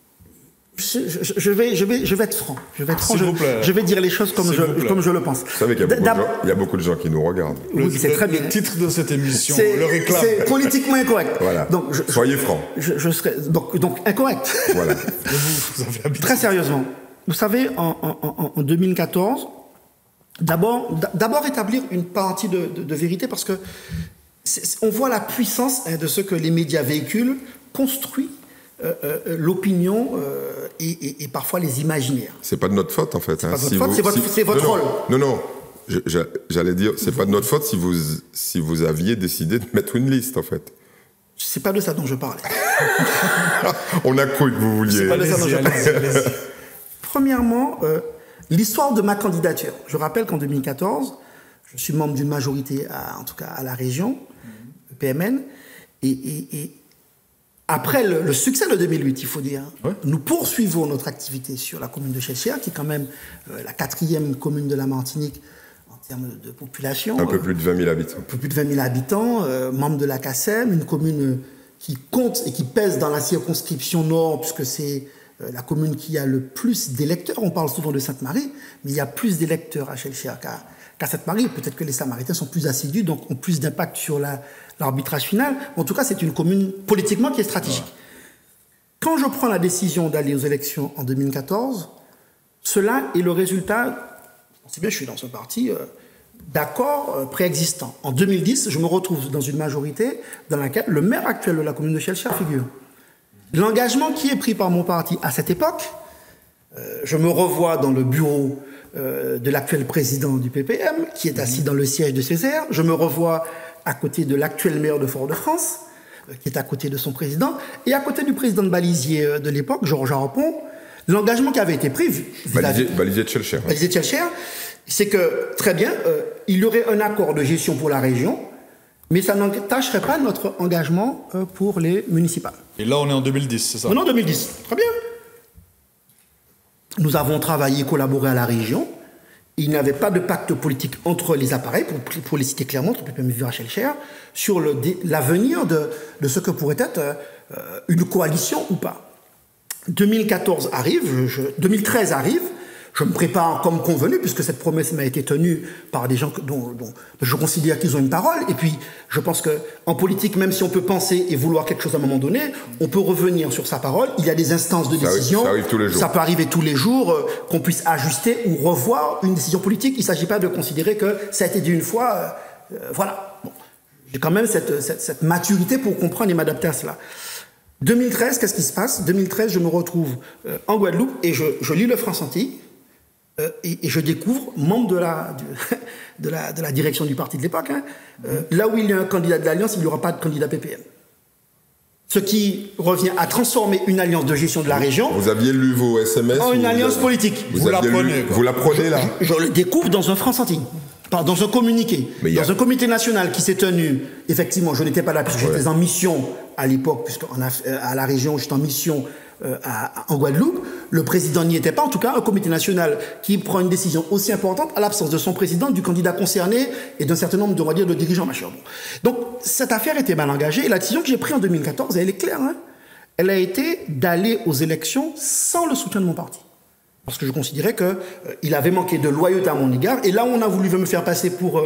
Je vais être franc. Je vais dire les choses comme je le pense. Vous savez qu'il y a beaucoup de gens qui nous regardent. Oui, c'est très bien. Le titre de cette émission le réclame. C'est politiquement incorrect. Voilà. Donc, soyez franc. Je serai donc incorrect. Voilà. Vous avez habitué. Très sérieusement. Vous savez, en 2014, d'abord établir une partie de vérité parce que on voit la puissance de ce que les médias véhiculent, construit l'opinion et parfois les imaginaires. C'est pas de notre faute en fait. C'est pas de votre faute, c'est votre rôle. Non. J'allais dire, c'est pas de notre faute si vous aviez décidé de mettre une liste en fait. C'est pas de ça dont je parlais. On a cru que vous vouliez. C'est pas de ça dont je parlais. Premièrement, l'histoire de ma candidature. Je rappelle qu'en 2014, je suis membre d'une majorité, en tout cas à la région, PMN, et après le succès de 2008, il faut dire, nous poursuivons notre activité sur la commune de Shellshare, qui est quand même la 4e commune de la Martinique en termes de population. Un peu plus de 20 000 habitants. Un peu plus de 20 000 habitants, membre de la CACEM, une commune qui compte et qui pèse dans la circonscription nord, puisque c'est la commune qui a le plus d'électeurs. On parle souvent de Sainte-Marie, mais il y a plus d'électeurs à Shellshare qu'à Sainte-Marie. Peut-être que les Samaritains sont plus assidus, donc ont plus d'impact sur l'arbitrage final. En tout cas, c'est une commune politiquement qui est stratégique. Quand je prends la décision d'aller aux élections en 2014, cela est le résultat, c'est bien, je suis dans ce parti, d'accords préexistants. En 2010, je me retrouve dans une majorité dans laquelle le maire actuel de la commune de Shellshare figure. L'engagement qui est pris par mon parti à cette époque, je me revois dans le bureau de l'actuel président du PPM, qui est assis dans le siège de Césaire. Je me revois à côté de l'actuel maire de Fort-de-France, qui est à côté de son président, et à côté du président de Balisier de l'époque, Georges Harpon. L'engagement qui avait été pris... Balisier de Shellshare. Balisier de Shellshare, c'est que, très bien, il y aurait un accord de gestion pour la région, mais ça n'entacherait pas notre engagement pour les municipales. Et là, on est en 2010, c'est ça? On est en 2010, très bien. Nous avons travaillé, collaboré à la région. Il n'y avait pas de pacte politique entre les appareils, pour les citer clairement, entre PPM et Shellshare, sur l'avenir de ce que pourrait être une coalition ou pas. 2014 arrive, 2013 arrive, je me prépare comme convenu, puisque cette promesse m'a été tenue par des gens dont je considère qu'ils ont une parole. Et puis, je pense qu'en politique, même si on peut penser et vouloir quelque chose à un moment donné, on peut revenir sur sa parole. Il y a des instances de décision. Ça arrive tous les jours. Ça peut arriver tous les jours, qu'on puisse ajuster ou revoir une décision politique. Il ne s'agit pas de considérer que ça a été dit une fois. Voilà. Bon. J'ai quand même cette maturité pour comprendre et m'adapter à cela. 2013, qu'est-ce qui se passe? 2013, je me retrouve en Guadeloupe et je lis le France-Antilles. Et je découvre, membre de la direction du parti de l'époque, là où il y a un candidat de l'Alliance, il n'y aura pas de candidat PPM. Ce qui revient à transformer une alliance de gestion de la région... Vous aviez lu vos SMS en une alliance politique. Vous l'apprenez là? Je le découvre dans un France-Antilles. Dans un communiqué, dans un comité national qui s'est tenu, effectivement, je n'étais pas là puisque j'étais en mission à l'époque, puisqu'à la région, j'étais en mission en Guadeloupe, le président n'y était pas, en tout cas un comité national qui prend une décision aussi importante à l'absence de son président, du candidat concerné et d'un certain nombre de dirigeants machin. Donc cette affaire était mal engagée et la décision que j'ai prise en 2014, elle est claire, elle a été d'aller aux élections sans le soutien de mon parti. Parce que je considérais qu'il avait manqué de loyauté à mon égard. Et là, on a voulu me faire passer pour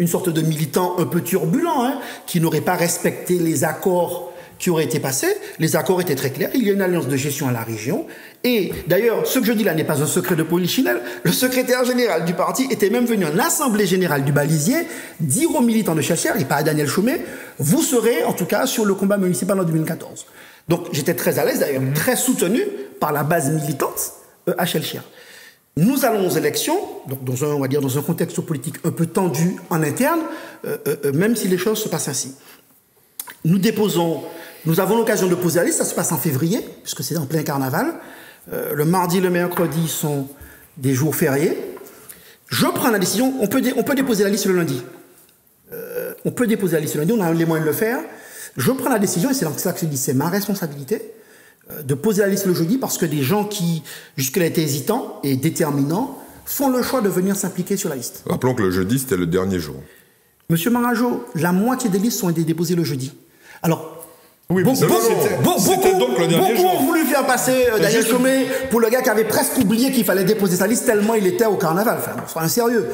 une sorte de militant un peu turbulent, qui n'aurait pas respecté les accords qui aurait été passé. Les accords étaient très clairs. Il y a une alliance de gestion à la région. Et d'ailleurs, ce que je dis là n'est pas un secret de polichinelle. Le secrétaire général du parti était même venu en assemblée générale du Balisier dire aux militants de Chelchères, et pas à Daniel Chaumet, vous serez en tout cas sur le combat municipal en 2014. Donc j'étais très à l'aise d'ailleurs, très soutenu par la base militante à Chelchères. Nous allons aux élections, donc on va dire dans un contexte politique un peu tendu en interne, même si les choses se passent ainsi. Nous avons l'occasion de poser la liste, ça se passe en février, puisque c'est en plein carnaval. Le mardi et le mercredi sont des jours fériés. Je prends la décision, on peut déposer la liste le lundi. On peut déposer la liste le lundi, on a les moyens de le faire. Je prends la décision, et c'est dans cela que je dis, c'est ma responsabilité, de poser la liste le jeudi, parce que des gens qui, jusque-là, étaient hésitants et déterminants, font le choix de venir s'impliquer sur la liste. Rappelons que le jeudi, c'était le dernier jour. Monsieur Marajo, la moitié des listes ont été déposées le jeudi. Alors, oui, c'était donc le dernier jour. Beaucoup ont voulu faire passer Daniel Chaumet pour le gars qui avait presque oublié qu'il fallait déposer sa liste tellement il était au carnaval. Enfin, bon, soyons sérieux.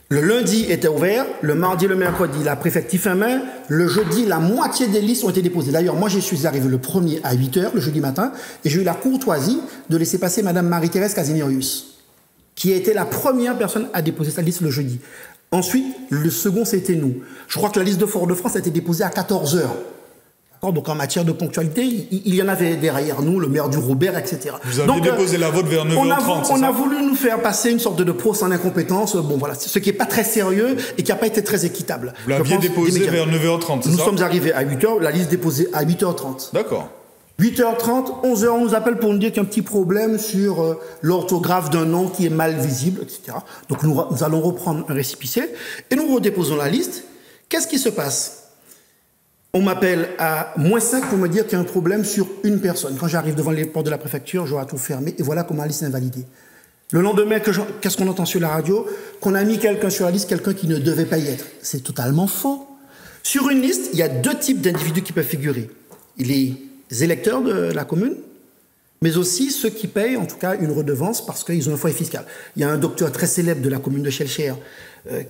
Le lundi était ouvert, le mardi et le mercredi, la préfecture en main. Le jeudi, la moitié des listes ont été déposées. D'ailleurs, moi, je suis arrivé le 1er à 8h, le jeudi matin, et j'ai eu la courtoisie de laisser passer Madame Marie-Thérèse Casimirius, qui a été la première personne à déposer sa liste le jeudi. Ensuite, le second, c'était nous. Je crois que la liste de Fort-de-France a été déposée à 14h. Donc en matière de ponctualité, il y en avait derrière nous, le maire du Robert, etc. Vous aviez déposé la vôtre vers 9h30, on a voulu nous faire passer une sorte de procès en incompétence, bon voilà, ce qui n'est pas très sérieux et qui n'a pas été très équitable. Vous l'aviez déposé vers 9h30, c'est ça? Nous sommes arrivés à 8h, la liste déposée à 8h30. D'accord. 8h30, 11h, on nous appelle pour nous dire qu'il y a un petit problème sur l'orthographe d'un nom qui est mal visible, etc. Donc nous allons reprendre un récépissé et nous redéposons la liste. Qu'est-ce qui se passe? On m'appelle à -5 pour me dire qu'il y a un problème sur une personne. Quand j'arrive devant les portes de la préfecture, j'aurai tout fermé et voilà comment la liste est invalidée. Le lendemain, qu'est-ce qu'on entend sur la radio? Qu'on a mis quelqu'un sur la liste, quelqu'un qui ne devait pas y être. C'est totalement faux. Sur une liste, il y a deux types d'individus qui peuvent figurer. Les électeurs de la commune, mais aussi ceux qui payent en tout cas une redevance parce qu'ils ont un foyer fiscal. Il y a un docteur très célèbre de la commune de Chelchères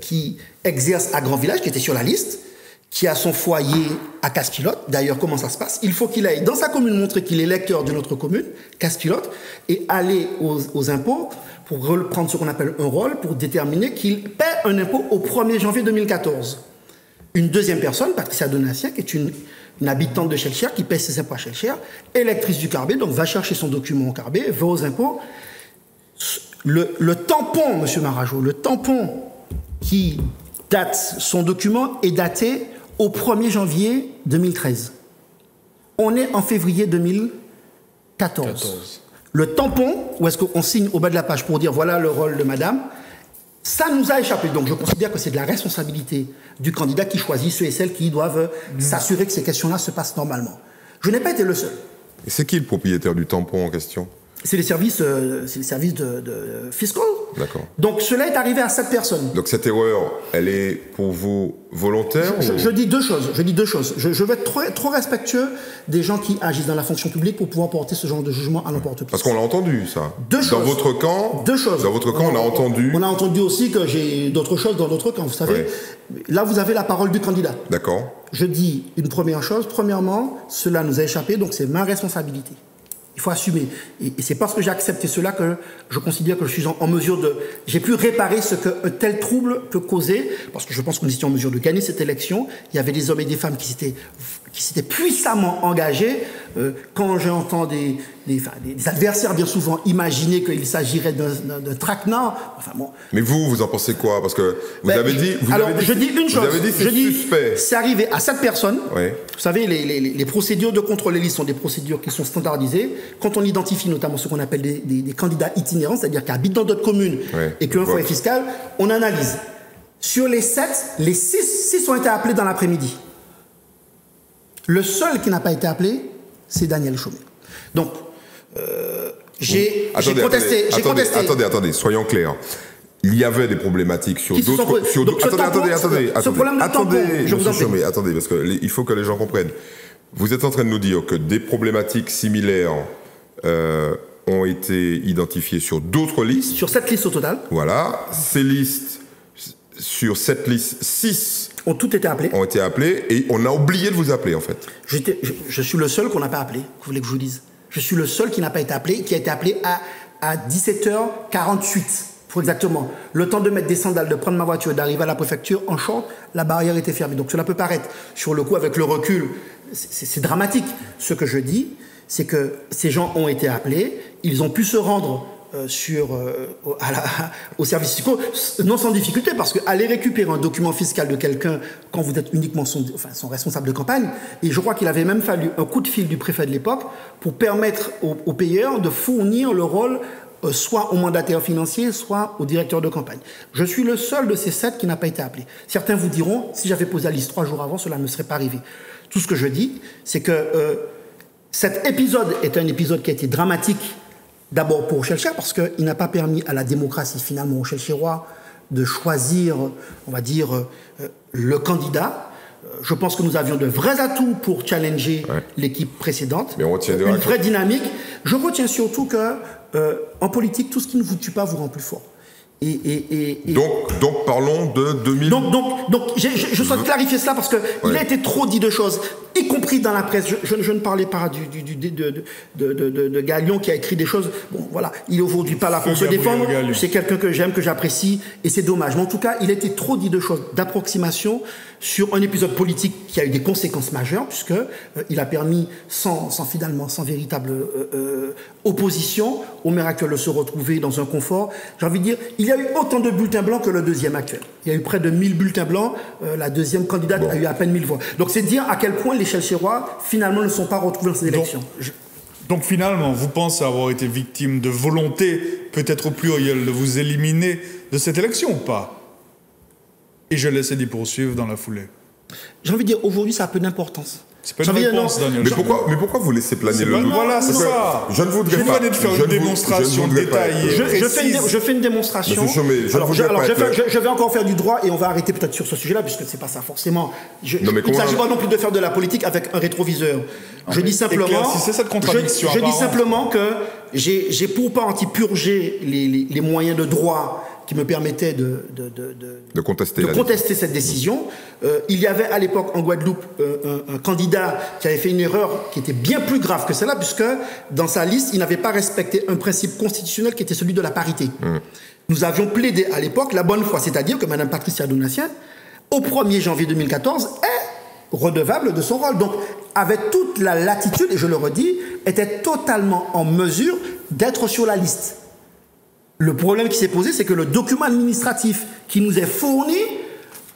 qui exerce à Grand Village, qui était sur la liste, qui a son foyer à Casse-Pilote. D'ailleurs, comment ça se passe? Il faut qu'il aille dans sa commune montrer qu'il est électeur de notre commune, Casse-Pilote, et aller aux impôts pour prendre ce qu'on appelle un rôle, pour déterminer qu'il paie un impôt au 1er janvier 2014. Une deuxième personne, Patricia Donatien, qui est une habitante de Chelchères, qui paie ses impôts à Chelchères, électrice du Carbet, donc va chercher son document au Carbet, va aux impôts. Le tampon, monsieur Marajo, le tampon qui date son document est daté au 1er janvier 2013. On est en février 2014. Le tampon, où est-ce qu'on signe au bas de la page pour dire voilà le rôle de madame, ça nous a échappé. Donc je considère que c'est de la responsabilité du candidat qui choisit ceux et celles qui doivent s'assurer que ces questions-là se passent normalement. Je n'ai pas été le seul. Et c'est qui le propriétaire du tampon en question? C'est les services, fiscaux. D'accord. Donc cela est arrivé à 7 personnes. Donc cette erreur, elle est pour vous volontaire? Je dis deux choses. Je veux être trop respectueux des gens qui agissent dans la fonction publique pour pouvoir porter ce genre de jugement à l'emporte-pièce. Parce qu'on l'a entendu, ça. Deux choses. Dans votre camp, on a entendu. On a entendu aussi que j'ai d'autres choses dans d'autres camps. Vous savez, là, vous avez la parole du candidat. D'accord. Je dis une première chose. Premièrement, cela nous a échappé, donc c'est ma responsabilité. Il faut assumer. Et c'est parce que j'ai accepté cela que je considère que je suis en mesure de... J'ai pu réparer ce qu'un tel trouble peut causer, parce que je pense que nous étions en mesure de gagner cette élection. Il y avait des hommes et des femmes qui s'étaient puissamment engagés. Quand j'entends des adversaires bien souvent imaginer qu'il s'agirait d'un traquenard, enfin bon... Mais vous en pensez quoi? Parce que vous avez dit... je dis une chose. Vous avez dit c'est suspect. C'est arrivé à 7 personnes. Oui. Vous savez, les procédures de contrôle des listes sont des procédures qui sont standardisées. Quand on identifie notamment ce qu'on appelle des candidats itinérants, c'est-à-dire qui habitent dans d'autres communes et qui ont un foyer fiscal, on analyse. Sur les 7, les 6 ont été appelés dans l'après-midi. Le seul qui n'a pas été appelé, c'est Daniel Chaumet. Donc, j'ai contesté. Attendez, soyons clairs. Il y avait des problématiques sur d'autres... Attendez, parce qu'il faut que les gens comprennent. Vous êtes en train de nous dire que des problématiques similaires ont été identifiées sur d'autres listes. Sur 7 listes au total. Voilà. Ces listes, sur cette liste, 6 ont toutes été appelés. Ont été appelés et on a oublié de vous appeler en fait. Je suis le seul qu'on n'a pas appelé, que vous voulez que je vous dise. Je suis le seul qui n'a pas été appelé, qui a été appelé à 17h48, pour exactement. Le temps de mettre des sandales, de prendre ma voiture, d'arriver à la préfecture, en short, la barrière était fermée. Donc cela peut paraître, sur le coup, avec le recul, c'est dramatique. Ce que je dis, c'est que ces gens ont été appelés, ils ont pu se rendre au service fiscal, non sans difficulté, parce qu'aller récupérer un document fiscal de quelqu'un quand vous êtes uniquement son responsable de campagne, et je crois qu'il avait même fallu un coup de fil du préfet de l'époque pour permettre aux payeurs de fournir le rôle soit au mandataire financier, soit au directeur de campagne. Je suis le seul de ces 7 qui n'a pas été appelé. Certains vous diront, si j'avais posé la liste 3 jours avant, cela ne serait pas arrivé. Tout ce que je dis, c'est que cet épisode est un épisode qui a été dramatique. D'abord pour Shellshare, parce qu'il n'a pas permis à la démocratie, finalement, au Shelchirois, de choisir, on va dire, le candidat. Je pense que nous avions de vrais atouts pour challenger l'équipe précédente. Mais on retient une vraie dynamique. Je retiens surtout que, en politique, tout ce qui ne vous tue pas vous rend plus fort. Donc parlons de 2000. Donc je souhaite clarifier cela parce que il a été trop dit de choses, y compris dans la presse. Je ne parlais pas de Galion qui a écrit des choses. Bon, voilà, il est aujourd'hui pas là pour se défendre. C'est quelqu'un que j'aime, que j'apprécie, et c'est dommage. Mais en tout cas, il a été trop dit de choses, d'approximation sur un épisode politique qui a eu des conséquences majeures, puisque il a permis, sans véritable opposition, au maire actuel de se retrouver dans un confort. J'ai envie de dire, il y a eu autant de bulletins blancs que le deuxième actuel. Il y a eu près de 1000 bulletins blancs. La deuxième candidate a eu à peine 1000 voix. Donc c'est dire à quel point les Shelchirois, finalement, ne sont pas retrouvés dans ces élections. Donc finalement, vous pensez avoir été victime de volonté, peut-être au pluriel, de vous éliminer de cette élection ou pas? Et je laisse d'y poursuivre dans la foulée. J'ai envie de dire, aujourd'hui, ça a peu d'importance. C'est pas une réponse, Daniel. Mais pourquoi vous laissez planer le doute? Voilà, c'est ça. Je ne voudrais pas. de faire une démonstration détaillée. Je fais une démonstration. Monsieur Chaumet, je vais encore faire du droit et on va arrêter peut-être sur ce sujet-là, puisque c'est pas ça forcément. Il ne s'agit pas non plus de faire de la politique avec un rétroviseur. Je dis simplement. Si c'est cette contradiction. Je dis simplement que j'ai pour partie purgé les moyens de droit qui me permettait de contester cette décision. Il y avait à l'époque en Guadeloupe un candidat qui avait fait une erreur qui était bien plus grave que celle-là, puisque dans sa liste, il n'avait pas respecté un principe constitutionnel qui était celui de la parité. Nous avions plaidé à l'époque la bonne foi, c'est-à-dire que Mme Patricia Donatien, au 1er janvier 2014, est redevable de son rôle. Donc, avait toute la latitude, et je le redis, était totalement en mesure d'être sur la liste. Le problème qui s'est posé, c'est que le document administratif qui nous est fourni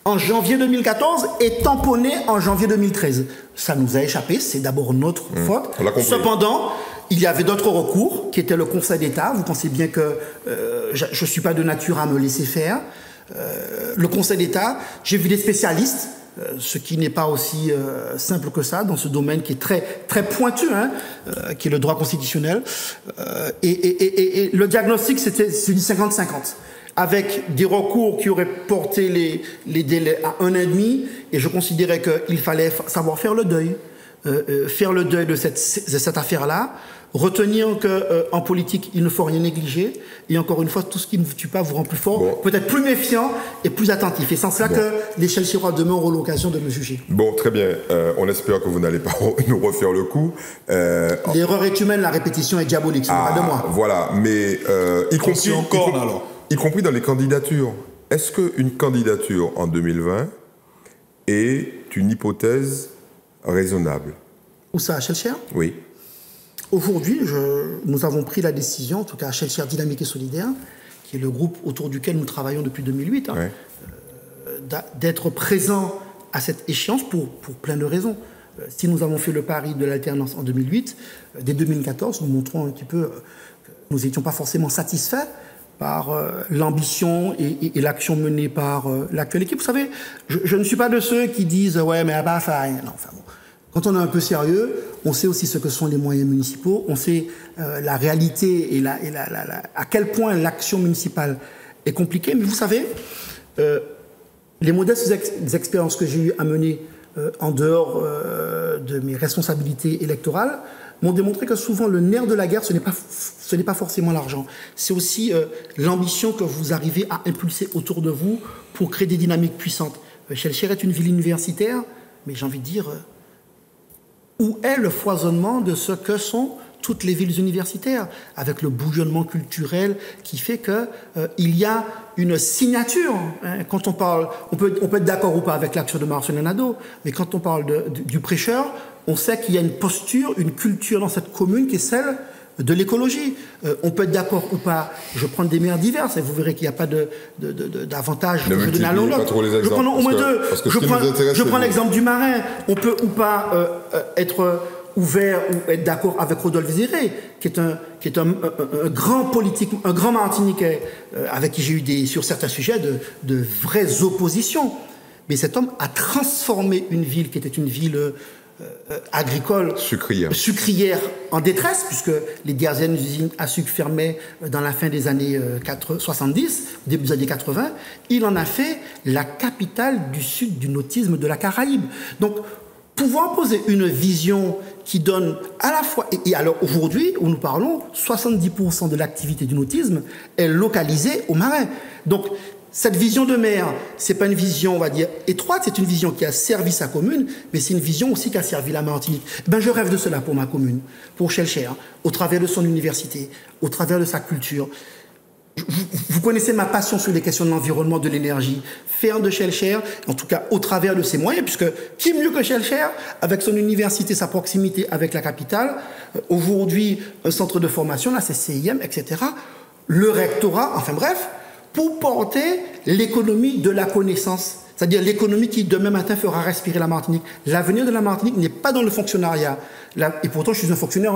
en janvier 2014 est tamponné en janvier 2013. Ça nous a échappé, c'est d'abord notre faute. Cependant, il y avait d'autres recours, qui étaient le Conseil d'État. Vous pensez bien que je ne suis pas de nature à me laisser faire. Le Conseil d'État, j'ai vu des spécialistes, ce qui n'est pas aussi simple que ça, dans ce domaine qui est très, très pointu, qui est le droit constitutionnel. Et le diagnostic, c'était du 50-50, avec des recours qui auraient porté les délais à 1 an et demi, et je considérais qu'il fallait savoir faire le deuil de cette affaire-là, retenir qu'en politique, il ne faut rien négliger, et encore une fois, tout ce qui ne vous tue pas vous rend plus fort, peut-être plus méfiant et plus attentif. Et sans cela que les Shelchirois demain auront l'occasion de me juger. Bon, très bien. On espère que vous n'allez pas nous refaire le coup. L'erreur est humaine, la répétition est diabolique, ce n'est pas de moi. Voilà, mais y compris dans les candidatures. Est-ce qu'une candidature en 2020 est une hypothèse raisonnable? Où ça, à Shelchirois? Oui. Aujourd'hui, nous avons pris la décision, en tout cas à Shelchirois Dynamique et Solidaire, qui est le groupe autour duquel nous travaillons depuis 2008, d'être présents à cette échéance pour plein de raisons. Si nous avons fait le pari de l'alternance en 2008, dès 2014, nous montrons un petit peu que nous n'étions pas forcément satisfaits par l'ambition et l'action menée par l'actuelle équipe. Vous savez, je ne suis pas de ceux qui disent « ouais, mais à bas, ça rien ». Non, enfin bon. Quand on est un peu sérieux, on sait aussi ce que sont les moyens municipaux, on sait la réalité et à quel point l'action municipale est compliquée. Mais vous savez, les modestes expériences que j'ai eues à mener en dehors de mes responsabilités électorales m'ont démontré que souvent le nerf de la guerre, ce n'est pas forcément l'argent. C'est aussi l'ambition que vous arrivez à impulser autour de vous pour créer des dynamiques puissantes. Schellcher est une ville universitaire, mais j'ai envie de dire, où est le foisonnement de ce que sont toutes les villes universitaires, avec le bouillonnement culturel qui fait qu'il y a une signature. Quand on parle, on peut être d'accord ou pas avec l'action de Marcelin Nadeau, mais quand on parle du prêcheur, on sait qu'il y a une posture, une culture dans cette commune qui est celle de l'écologie. On peut être d'accord ou pas. Je prends des maires diverses et vous verrez qu'il n'y a pas d'avantage. Ne multipliez pas trop les exemples. Je prends au moins deux. Je prends l'exemple du Marin. On peut ou pas être ouvert ou être d'accord avec Rodolphe Viziré, qui est un grand politique, un grand Martiniquais, avec qui j'ai eu sur certains sujets de vraies oppositions. Mais cet homme a transformé une ville qui était une ville agricole, sucrière en détresse, puisque les dernières usines à sucre fermaient dans la fin des années 70, début des années 80. Il en a fait la capitale du sud du nautisme de la Caraïbe. Donc, pouvoir poser une vision qui donne à la fois... Et alors aujourd'hui, où nous parlons, 70% de l'activité du nautisme est localisée au Marin. Donc, cette vision de maire, ce n'est pas une vision, on va dire, étroite, c'est une vision qui a servi sa commune, mais c'est une vision aussi qui a servi la Martinique. Je rêve de cela pour ma commune, pour Schellcher, au travers de son université, au travers de sa culture. Vous connaissez ma passion sur les questions de l'environnement, de l'énergie. Faire de Schellcher, en tout cas au travers de ses moyens, puisque qui mieux que Schellcher, avec son université, sa proximité avec la capitale, aujourd'hui un centre de formation, la CCIM, etc., le rectorat, enfin bref, pour porter l'économie de la connaissance, c'est-à-dire l'économie qui demain matin fera respirer la Martinique. L'avenir de la Martinique n'est pas dans le fonctionnariat, et pourtant je suis un fonctionnaire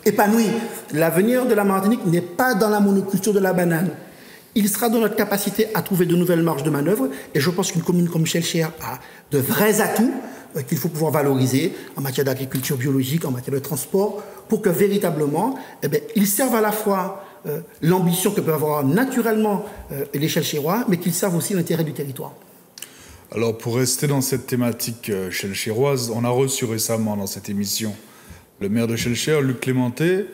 épanoui. L'avenir de la Martinique n'est pas dans la monoculture de la banane. Il sera dans notre capacité à trouver de nouvelles marges de manœuvre, et je pense qu'une commune comme Schellcher a de vrais atouts qu'il faut pouvoir valoriser en matière d'agriculture biologique, en matière de transport, pour que véritablement, ils servent à la fois l'ambition que peuvent avoir naturellement les Schellcherois, mais qu'ils servent aussi l'intérêt du territoire. Alors, pour rester dans cette thématique schellcheroise, on a reçu récemment dans cette émission le maire de Schellcher, Luc Clémenté,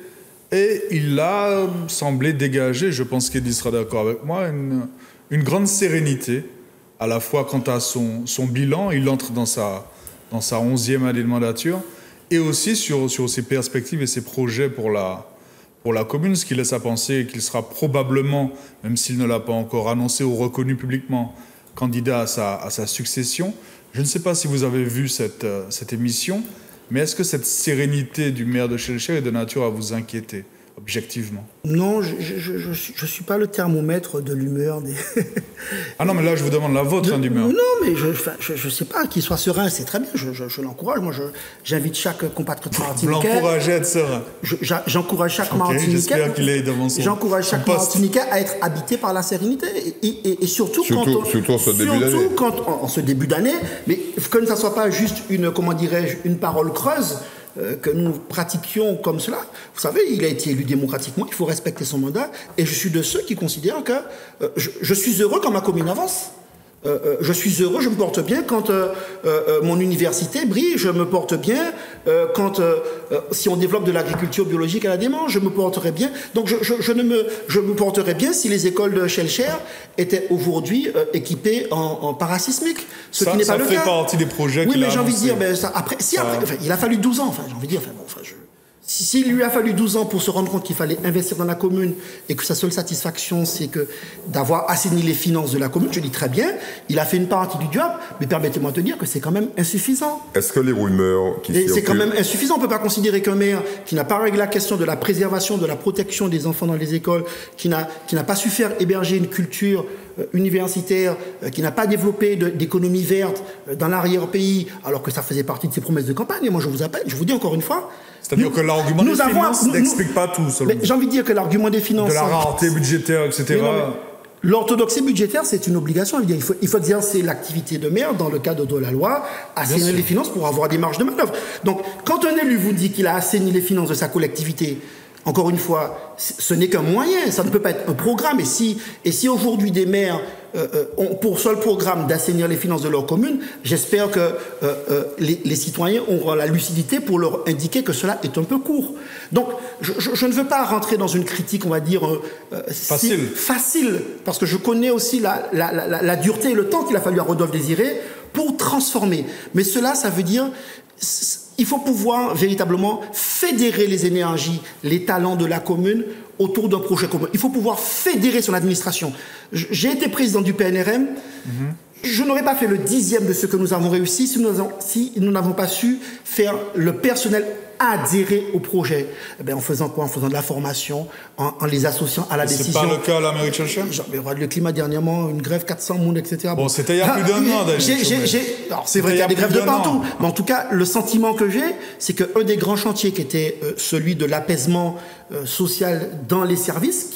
et il a semblé dégager, je pense qu'Eddie sera d'accord avec moi, une grande sérénité, à la fois quant à son bilan, il entre dans sa 11e année de mandature, et aussi sur ses perspectives et ses projets pour la commune, ce qui laisse à penser qu'il sera probablement, même s'il ne l'a pas encore annoncé ou reconnu publiquement, candidat à sa succession. Je ne sais pas si vous avez vu cette émission, mais est-ce que cette sérénité du maire de Schellcher est de nature à vous inquiéter, objectivement? Non, je suis pas le thermomètre de l'humeur des... Ah non, mais là, je vous demande la vôtre d'humeur. Non, mais je sais pas, qu'il soit serein, c'est très bien, je l'encourage. Moi, j'invite chaque compatriote martiniquais... Vous l'encouragez à être serein. J'encourage chaque Martiniquais... J'espère qu'il est devant son J'encourage chaque Martiniquais à être habité par la sérénité. Et surtout en ce début d'année, mais que ça ne soit pas juste une parole creuse, que nous pratiquions comme cela. Vous savez, il a été élu démocratiquement, il faut respecter son mandat, et je suis de ceux qui considèrent que je suis heureux quand ma commune avance. Je suis heureux, je me porte bien quand mon université brille, je me porte bien quand, si on développe de l'agriculture biologique à la Démange, je me porterai bien. Donc je me porterai bien si les écoles de Schellcher étaient aujourd'hui équipées en parasismique, ce qui n'est pas le cas. Ça fait partie des projets qu'il a Oui, mais j'ai envie de dire, après, il a fallu 12 ans, j'ai envie de dire, s'il lui a fallu 12 ans pour se rendre compte qu'il fallait investir dans la commune et que sa seule satisfaction, c'est d'avoir assaini les finances de la commune, je dis très bien, il a fait une partie du job, mais permettez-moi de dire que c'est quand même insuffisant. Est-ce que les rumeurs qui c'est quand même insuffisant. On ne peut pas considérer qu'un maire qui n'a pas réglé la question de la préservation, de la protection des enfants dans les écoles, qui n'a pas su faire héberger une culture universitaire, qui n'a pas développé d'économie verte dans l'arrière-pays, alors que ça faisait partie de ses promesses de campagne. Et moi, je vous dis encore une fois... C'est-à-dire que l'argument des finances n'explique pas tout, selon vous. J'ai envie de dire que l'argument des finances... De la rareté budgétaire, etc. L'orthodoxie budgétaire, c'est une obligation. Il faut exercer l'activité de maire dans le cadre de la loi, assainir les finances pour avoir des marges de manœuvre. Donc, quand un élu vous dit qu'il a assaini les finances de sa collectivité, encore une fois, ce n'est qu'un moyen, ça ne peut pas être un programme. Et si aujourd'hui des maires ont pour seul programme d'assainir les finances de leur commune, j'espère que les citoyens auront la lucidité pour leur indiquer que cela est un peu court. Donc, je ne veux pas rentrer dans une critique, on va dire, facile, parce que je connais aussi la dureté et le temps qu'il a fallu à Rodolphe Désiré pour transformer. Mais cela, ça veut dire... Il faut pouvoir véritablement fédérer les énergies, les talents de la commune autour d'un projet commun. Il faut pouvoir fédérer son administration. J'ai été président du PNRM. Je n'aurais pas fait le 10e de ce que nous avons réussi si nous n'avons pas su faire le personnel adhérer au projet. Eh bien, en faisant quoi? En faisant de la formation, en les associant à la décision. C'est pas le cas à la mairie de Shellcher? Le climat dernièrement, une grève 400 monde, etc. Bon, c'était il y a plus d'un an d'ailleurs. C'est vrai qu'il y a des grèves de partout. Mais en tout cas, le sentiment que j'ai, c'est qu'un des grands chantiers qui était celui de l'apaisement social dans les services,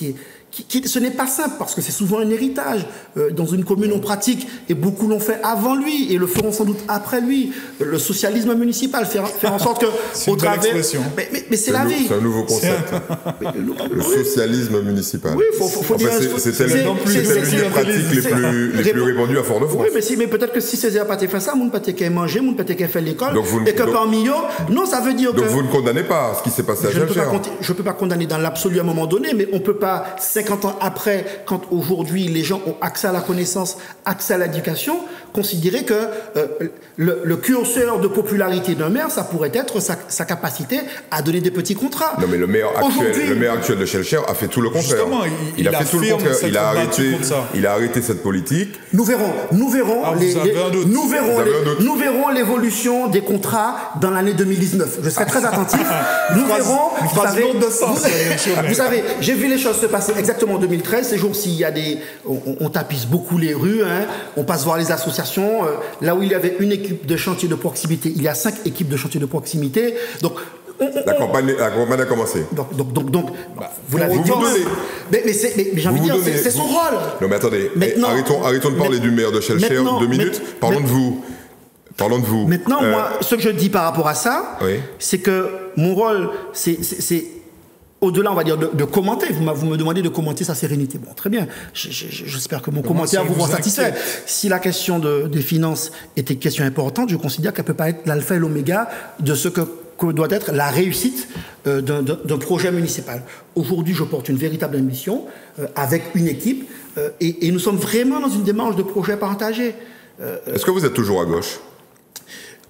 ce n'est pas simple parce que c'est souvent un héritage. Dans une commune, on pratique et beaucoup l'ont fait avant lui et le feront sans doute après lui. Le socialisme municipal, faire en sorte que au travers. Mais c'est la vie. C'est un nouveau concept. Le socialisme municipal. Oui, faut dire. C'était l'une des pratiques les plus répandues à Fort-de-France. Oui, mais peut-être que si Césaire n'a pas fait ça, mon pas qu'à manger, mon pas qu'à faire l'école, et que parmi eux, non, ça veut dire que. Donc vous ne condamnez pas ce qui s'est passé à Shellcher. Je ne peux pas condamner dans l'absolu à un moment donné, mais on ne peut pas 50 ans après, quand aujourd'hui les gens ont accès à la connaissance, accès à l'éducation, considérer que le curseur de popularité d'un maire, ça pourrait être sa capacité à donner des petits contrats. Non, mais le maire actuel de Shellcher a fait tout le contraire. Justement, il a fait tout le contraire. Il a arrêté cette politique. Nous verrons l'évolution des contrats dans l'année 2019. Je serai très attentif. Nous verrons. Vous savez, j'ai vu les choses se passer exactement en 2013. Ces jours-ci, on tapisse beaucoup les rues, hein, on passe voir les associations. Là où il y avait une équipe de chantier de proximité, il y a 5 équipes de chantier de proximité. Donc, la campagne a commencé. Donc vous l'avez dit. Mais j'ai envie de dire, c'est son rôle. Non, mais attendez, arrêtons de parler du maire de Shellcher 2 minutes. Parlons de vous. Maintenant, moi, ce que je dis par rapport à ça, c'est que mon rôle, c'est au-delà, on va dire, de commenter. Vous me demandez de commenter sa sérénité. Bon, très bien. J'espère que mon commentaire vous rend satisfait. Si la question des finances était une question importante, je considère qu'elle ne peut pas être l'alpha et l'oméga de ce que doit être la réussite d'un projet municipal. Aujourd'hui, je porte une véritable ambition avec une équipe et nous sommes vraiment dans une démarche de projet partagé. Est-ce que vous êtes toujours à gauche?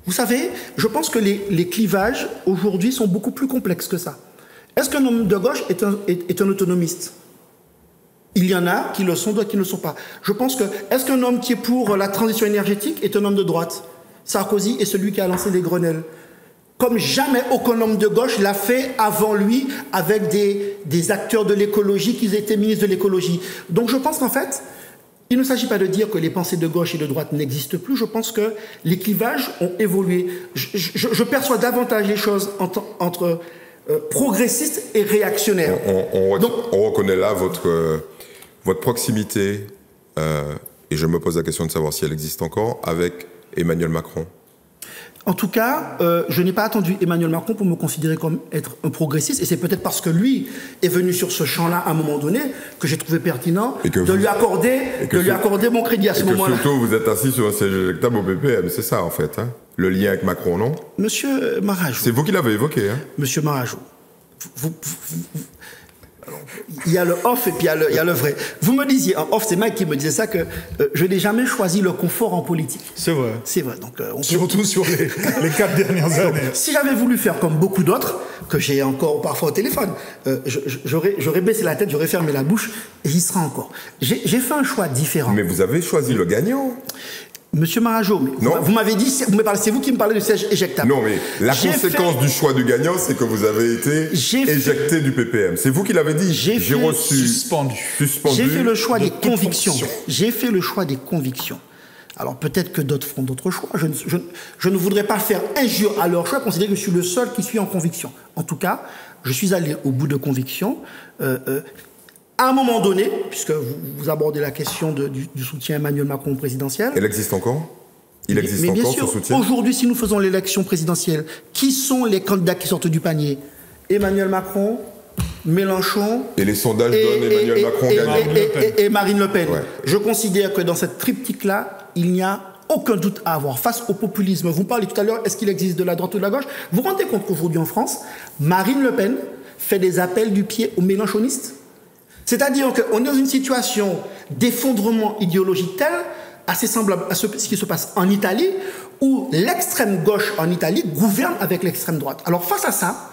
Vous savez, je pense que les clivages aujourd'hui sont beaucoup plus complexes que ça. Est-ce qu'un homme de gauche est un autonomiste? Il y en a qui le sont, d'autres qui ne le sont pas. Je pense que, est-ce qu'un homme qui est pour la transition énergétique est un homme de droite? Sarkozy est celui qui a lancé les Grenelles. Comme jamais aucun homme de gauche l'a fait avant lui avec des acteurs de l'écologie qui étaient ministres de l'écologie. Donc je pense qu'en fait, il ne s'agit pas de dire que les pensées de gauche et de droite n'existent plus. Je pense que les clivages ont évolué. Je perçois davantage les choses entre progressistes et réactionnaires. On reconnaît là votre proximité, et je me pose la question de savoir si elle existe encore, avec Emmanuel Macron. En tout cas, je n'ai pas attendu Emmanuel Macron pour me considérer comme être un progressiste, et c'est peut-être parce que lui est venu sur ce champ-là à un moment donné que j'ai trouvé pertinent de lui accorder mon crédit à ce moment-là. Surtout, vous êtes assis sur un siège électable au PPM, c'est ça en fait, hein? Le lien avec Macron, non? Monsieur Marajou. C'est vous qui l'avez évoqué, hein? Monsieur Marajou, il y a le off et puis il y a le vrai. Vous me disiez, en off, c'est Mike qui me disait ça, que je n'ai jamais choisi le confort en politique. C'est vrai. C'est vrai. Donc, surtout sur les 4 dernières années. Si j'avais voulu faire comme beaucoup d'autres, que j'ai encore parfois au téléphone, j'aurais baissé la tête, j'aurais fermé la bouche, et j'y serais encore. J'ai fait un choix différent. Mais vous avez choisi le gagnant. Monsieur Marajou, vous m'avez dit, c'est vous qui me parlez de siège éjectable. Non, mais la conséquence du choix du gagnant, c'est que vous avez été éjecté du PPM. C'est vous qui l'avez dit. J'ai reçu. Suspendu. J'ai fait le choix des convictions. J'ai fait le choix des convictions. Alors peut-être que d'autres feront d'autres choix. Je ne voudrais pas faire injure à leur choix, considérer que je suis le seul qui suis en conviction. En tout cas, je suis allé au bout de conviction. À un moment donné, puisque vous abordez la question du soutien à Emmanuel Macron présidentiel. Elle existe encore? Il existe encore, bien sûr, ce soutien? Aujourd'hui, si nous faisons l'élection présidentielle, qui sont les candidats qui sortent du panier? Emmanuel Macron, Mélenchon... Et les sondages donnent Emmanuel Macron gagnant. Et Marine Le Pen. Ouais. Je considère que dans cette triptyque-là, il n'y a aucun doute à avoir. Face au populisme, vous parlez tout à l'heure, est-ce qu'il existe de la droite ou de la gauche? Vous vous rendez compte qu'aujourd'hui en France, Marine Le Pen fait des appels du pied aux mélenchonistes? C'est-à-dire qu'on est dans une situation d'effondrement idéologique tel assez semblable à ce qui se passe en Italie, où l'extrême gauche en Italie gouverne avec l'extrême droite. Alors face à ça,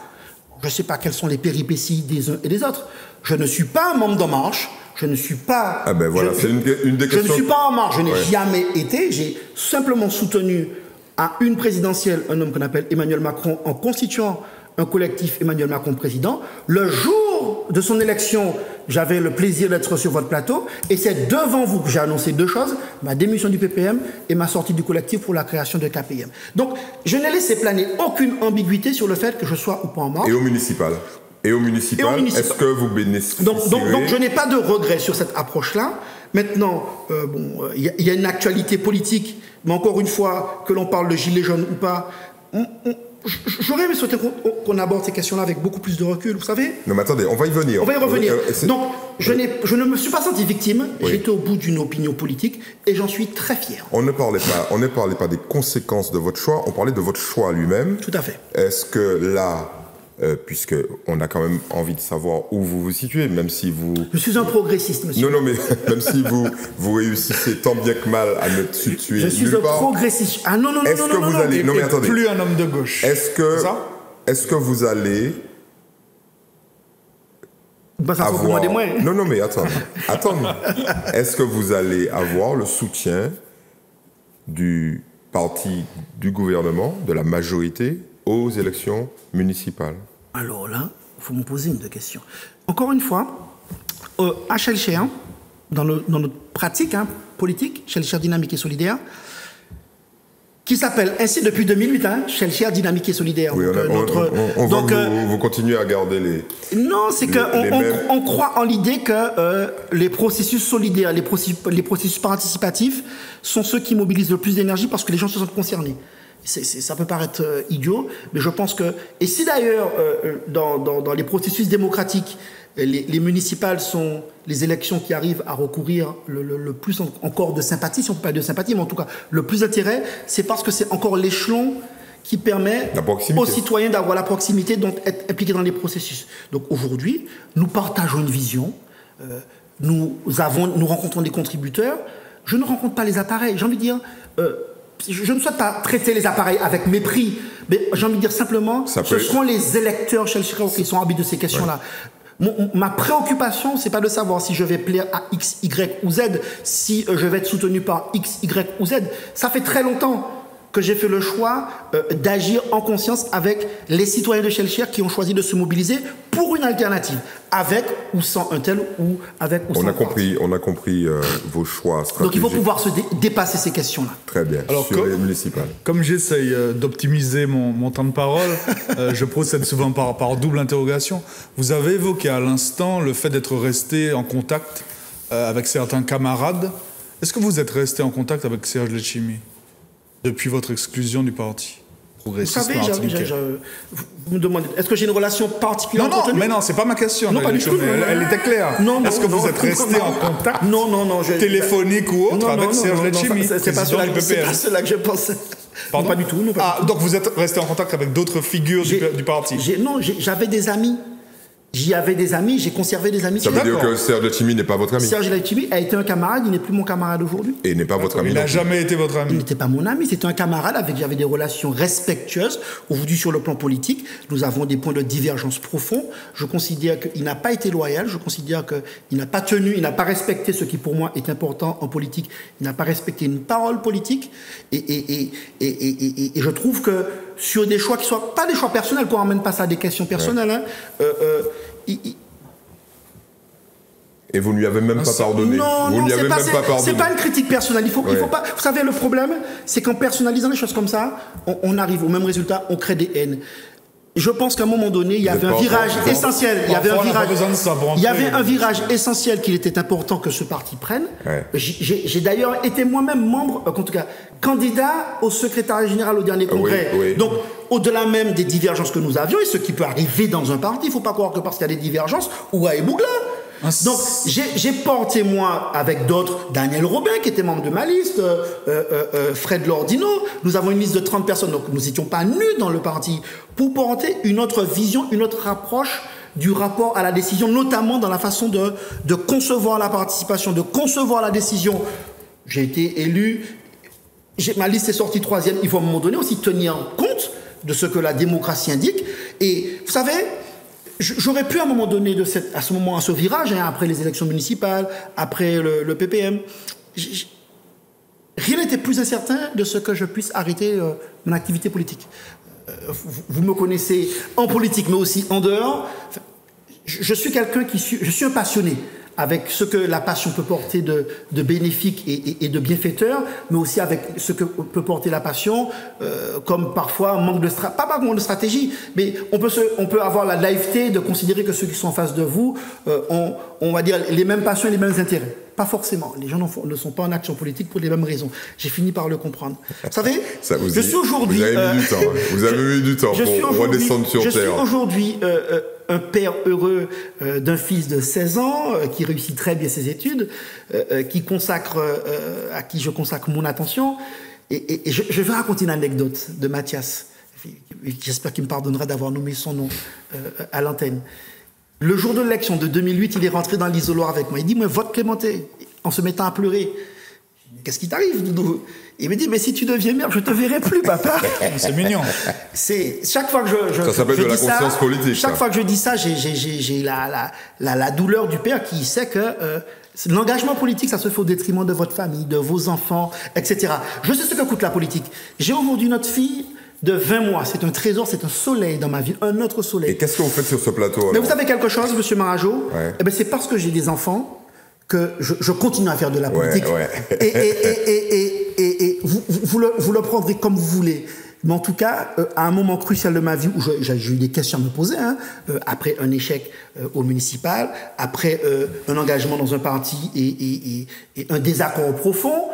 je ne sais pas quelles sont les péripéties des uns et des autres. Je ne suis pas un membre d'En Marche, je ne suis pas... Ah ben voilà, c'est une des questions... Je ne suis pas En Marche, je n'ai jamais été, j'ai simplement soutenu à une présidentielle un homme qu'on appelle Emmanuel Macron en constituant un collectif Emmanuel Macron président. Le jour de son élection, j'avais le plaisir d'être sur votre plateau et c'est devant vous que j'ai annoncé deux choses, ma démission du PPM et ma sortie du collectif pour la création de KPM. Donc, je n'ai laissé planer aucune ambiguïté sur le fait que je sois ou pas En Marche. Et au municipal, est-ce que vous bénéficiez... Donc, je n'ai pas de regret sur cette approche-là. Maintenant, il y a une actualité politique, mais encore une fois, que l'on parle de gilets jaunes ou pas, j'aurais aimé souhaiter qu'on aborde ces questions-là avec beaucoup plus de recul, vous savez. Non mais attendez, on va y venir. On va y revenir. Donc, je ne me suis pas senti victime, j'étais au bout d'une opinion politique et j'en suis très fier. On ne parlait pas des conséquences de votre choix, on parlait de votre choix lui-même. Tout à fait. Est-ce que là... puisqu'on a quand même envie de savoir où vous vous situez, même si vous... Je suis un progressiste, monsieur. Non, mais même si vous réussissez tant bien que mal à me situer je suis nulle part... progressiste. Ah non, Est-ce que vous allez... Non, mais attendez. Plus un homme de gauche. Est-ce que vous allez... Ça faut commander moins. Non, mais attendez. Est-ce que vous allez avoir le soutien du parti du gouvernement, de la majorité, aux élections municipales? Alors là, il faut me poser une question. Encore une fois, à Shellshare, dans notre pratique politique, Shellshare Dynamique et Solidaire, qui s'appelle ainsi depuis 2008, Shellshare Dynamique et Solidaire. Oui, vous continuez à garder les... Non, c'est qu'on croit en l'idée que les processus solidaires, les processus participatifs sont ceux qui mobilisent le plus d'énergie parce que les gens se sentent concernés. Ça peut paraître idiot, mais je pense que... Et si d'ailleurs, dans les processus démocratiques, les municipales sont les élections qui arrivent à recourir le plus encore de sympathie, si on peut pas dire de sympathie, mais en tout cas le plus d'intérêt, c'est parce que c'est encore l'échelon qui permet aux citoyens d'avoir la proximité, donc être impliqués dans les processus. Donc aujourd'hui, nous partageons une vision, nous rencontrons des contributeurs, je ne rencontre pas les appareils, j'ai envie de dire... je ne souhaite pas traiter les appareils avec mépris, mais j'ai envie de dire simplement, ce seront les électeurs qui sont arbitres de ces questions-là. Ma préoccupation, c'est pas de savoir si je vais plaire à X, Y ou Z, si je vais être soutenu par X, Y ou Z. Ça fait très longtemps que j'ai fait le choix d'agir en conscience avec les citoyens de Shellshare qui ont choisi de se mobiliser pour une alternative, avec ou sans un tel ou avec ou sans un tel. On a compris vos choix stratégiques. Donc il faut pouvoir se dépasser ces questions-là. Très bien. Alors, sur les municipales. Comme j'essaye d'optimiser mon temps de parole, je procède souvent par double interrogation. Vous avez évoqué à l'instant le fait d'être resté en contact avec certains camarades. Est-ce que vous êtes resté en contact avec Serge Letchimy depuis votre exclusion du parti progressiste? Vous savez, vous me demandez, est-ce que j'ai une relation particulière? Non, mais non, c'est pas ma question. Non, pas du tout. Elle était claire. Est-ce que vous êtes resté en contact téléphonique ou autre avec Serge Letchimy? C'est pas cela que je pensais. Pardon? Non, pas du tout. Non, pas du tout. Donc vous êtes resté en contact avec d'autres figures du parti? Non, j'avais des amis. J'y avais des amis, j'ai conservé des amis. Ça veut dire que Serge Letchimy n'est pas votre ami? Serge Letchimy a été un camarade, il n'est plus mon camarade aujourd'hui. Et n'est pas votre ami? Il n'a jamais été votre ami? Il n'était pas mon ami, c'était un camarade avec qui j'avais des relations respectueuses. Aujourd'hui, sur le plan politique, nous avons des points de divergence profonds. Je considère qu'il n'a pas été loyal, je considère qu'il n'a pas tenu, il n'a pas respecté ce qui pour moi est important en politique. Il n'a pas respecté une parole politique. Et je trouve que sur des choix qui ne soient pas des choix personnels, qu'on ne ramène pas ça à des questions personnelles, et vous ne lui avez même pas pardonné? Non, c'est pas une critique personnelle. Il faut pas. Vous savez, le problème, c'est qu'en personnalisant les choses comme ça, on arrive au même résultat, on crée des haines. Je pense qu'à un moment donné, il y avait un virage essentiel. Il y avait un virage essentiel qu'il était important que ce parti prenne. Ouais. J'ai d'ailleurs été moi-même membre, en tout cas, candidat au secrétariat général au dernier congrès. Oui. Donc, au-delà même des divergences que nous avions, et ce qui peut arriver dans un parti, il ne faut pas croire que parce qu'il y a des divergences, ou à Ebougla. Donc, j'ai porté, moi, avec d'autres, Daniel Robin, qui était membre de ma liste, Fred Lordino. Nous avons une liste de 30 personnes, donc nous n'étions pas nus dans le parti, pour porter une autre vision, une autre approche du rapport à la décision, notamment dans la façon de concevoir la participation, de concevoir la décision. J'ai été élu, ma liste est sortie 3e, il faut à un moment donné aussi tenir compte de ce que la démocratie indique. Et vous savez, j'aurais pu à un moment donné, à ce virage, hein, après les élections municipales, après le PPM, rien n'était plus incertain de ce que je puisse arrêter mon activité politique. Vous me connaissez en politique, mais aussi en dehors. Je suis quelqu'un je suis un passionné, avec ce que la passion peut porter de bénéfique et de bienfaiteur, mais aussi avec ce que peut porter la passion, comme parfois manque de stratégie, mais on peut avoir la naïveté de considérer que ceux qui sont en face de vous ont, on va dire, les mêmes passions et les mêmes intérêts. Pas forcément. Les gens ne sont pas en action politique pour les mêmes raisons. J'ai fini par le comprendre. Vous savez, je suis aujourd'hui... Vous avez mis du temps. Vous avez mis du temps pour redescendre sur Terre. Je suis aujourd'hui un père heureux d'un fils de 16 ans qui réussit très bien ses études, à qui je consacre mon attention. Et je vais raconter une anecdote de Mathias. J'espère qu'il me pardonnera d'avoir nommé son nom à l'antenne. Le jour de l'élection de 2008, il est rentré dans l'isoloir avec moi. Il dit, moi, vote Clémenté, en se mettant à pleurer. Qu'est-ce qui t'arrive, Doudou? Il me dit, mais si tu deviens maire, je te verrai plus, papa. C'est mignon. Chaque fois que ça s'appelle de la conscience politique. Chaque fois que je dis ça, j'ai la douleur du père qui sait que l'engagement politique, ça se fait au détriment de votre famille, de vos enfants, etc. Je sais ce que coûte la politique. J'ai aujourd'hui notre fille de 20 mois. C'est un trésor, c'est un soleil dans ma vie, un autre soleil. Et qu'est-ce que vous faites sur ce plateau alors? Mais vous savez quelque chose, monsieur Marajo? Ouais. Eh bien, c'est parce que j'ai des enfants que je continue à faire de la politique. Ouais. Et vous le prendrez comme vous voulez. Mais en tout cas, à un moment crucial de ma vie où j'ai eu des questions à me poser, hein, après un échec au municipal, après un engagement dans un parti et un désaccord profond,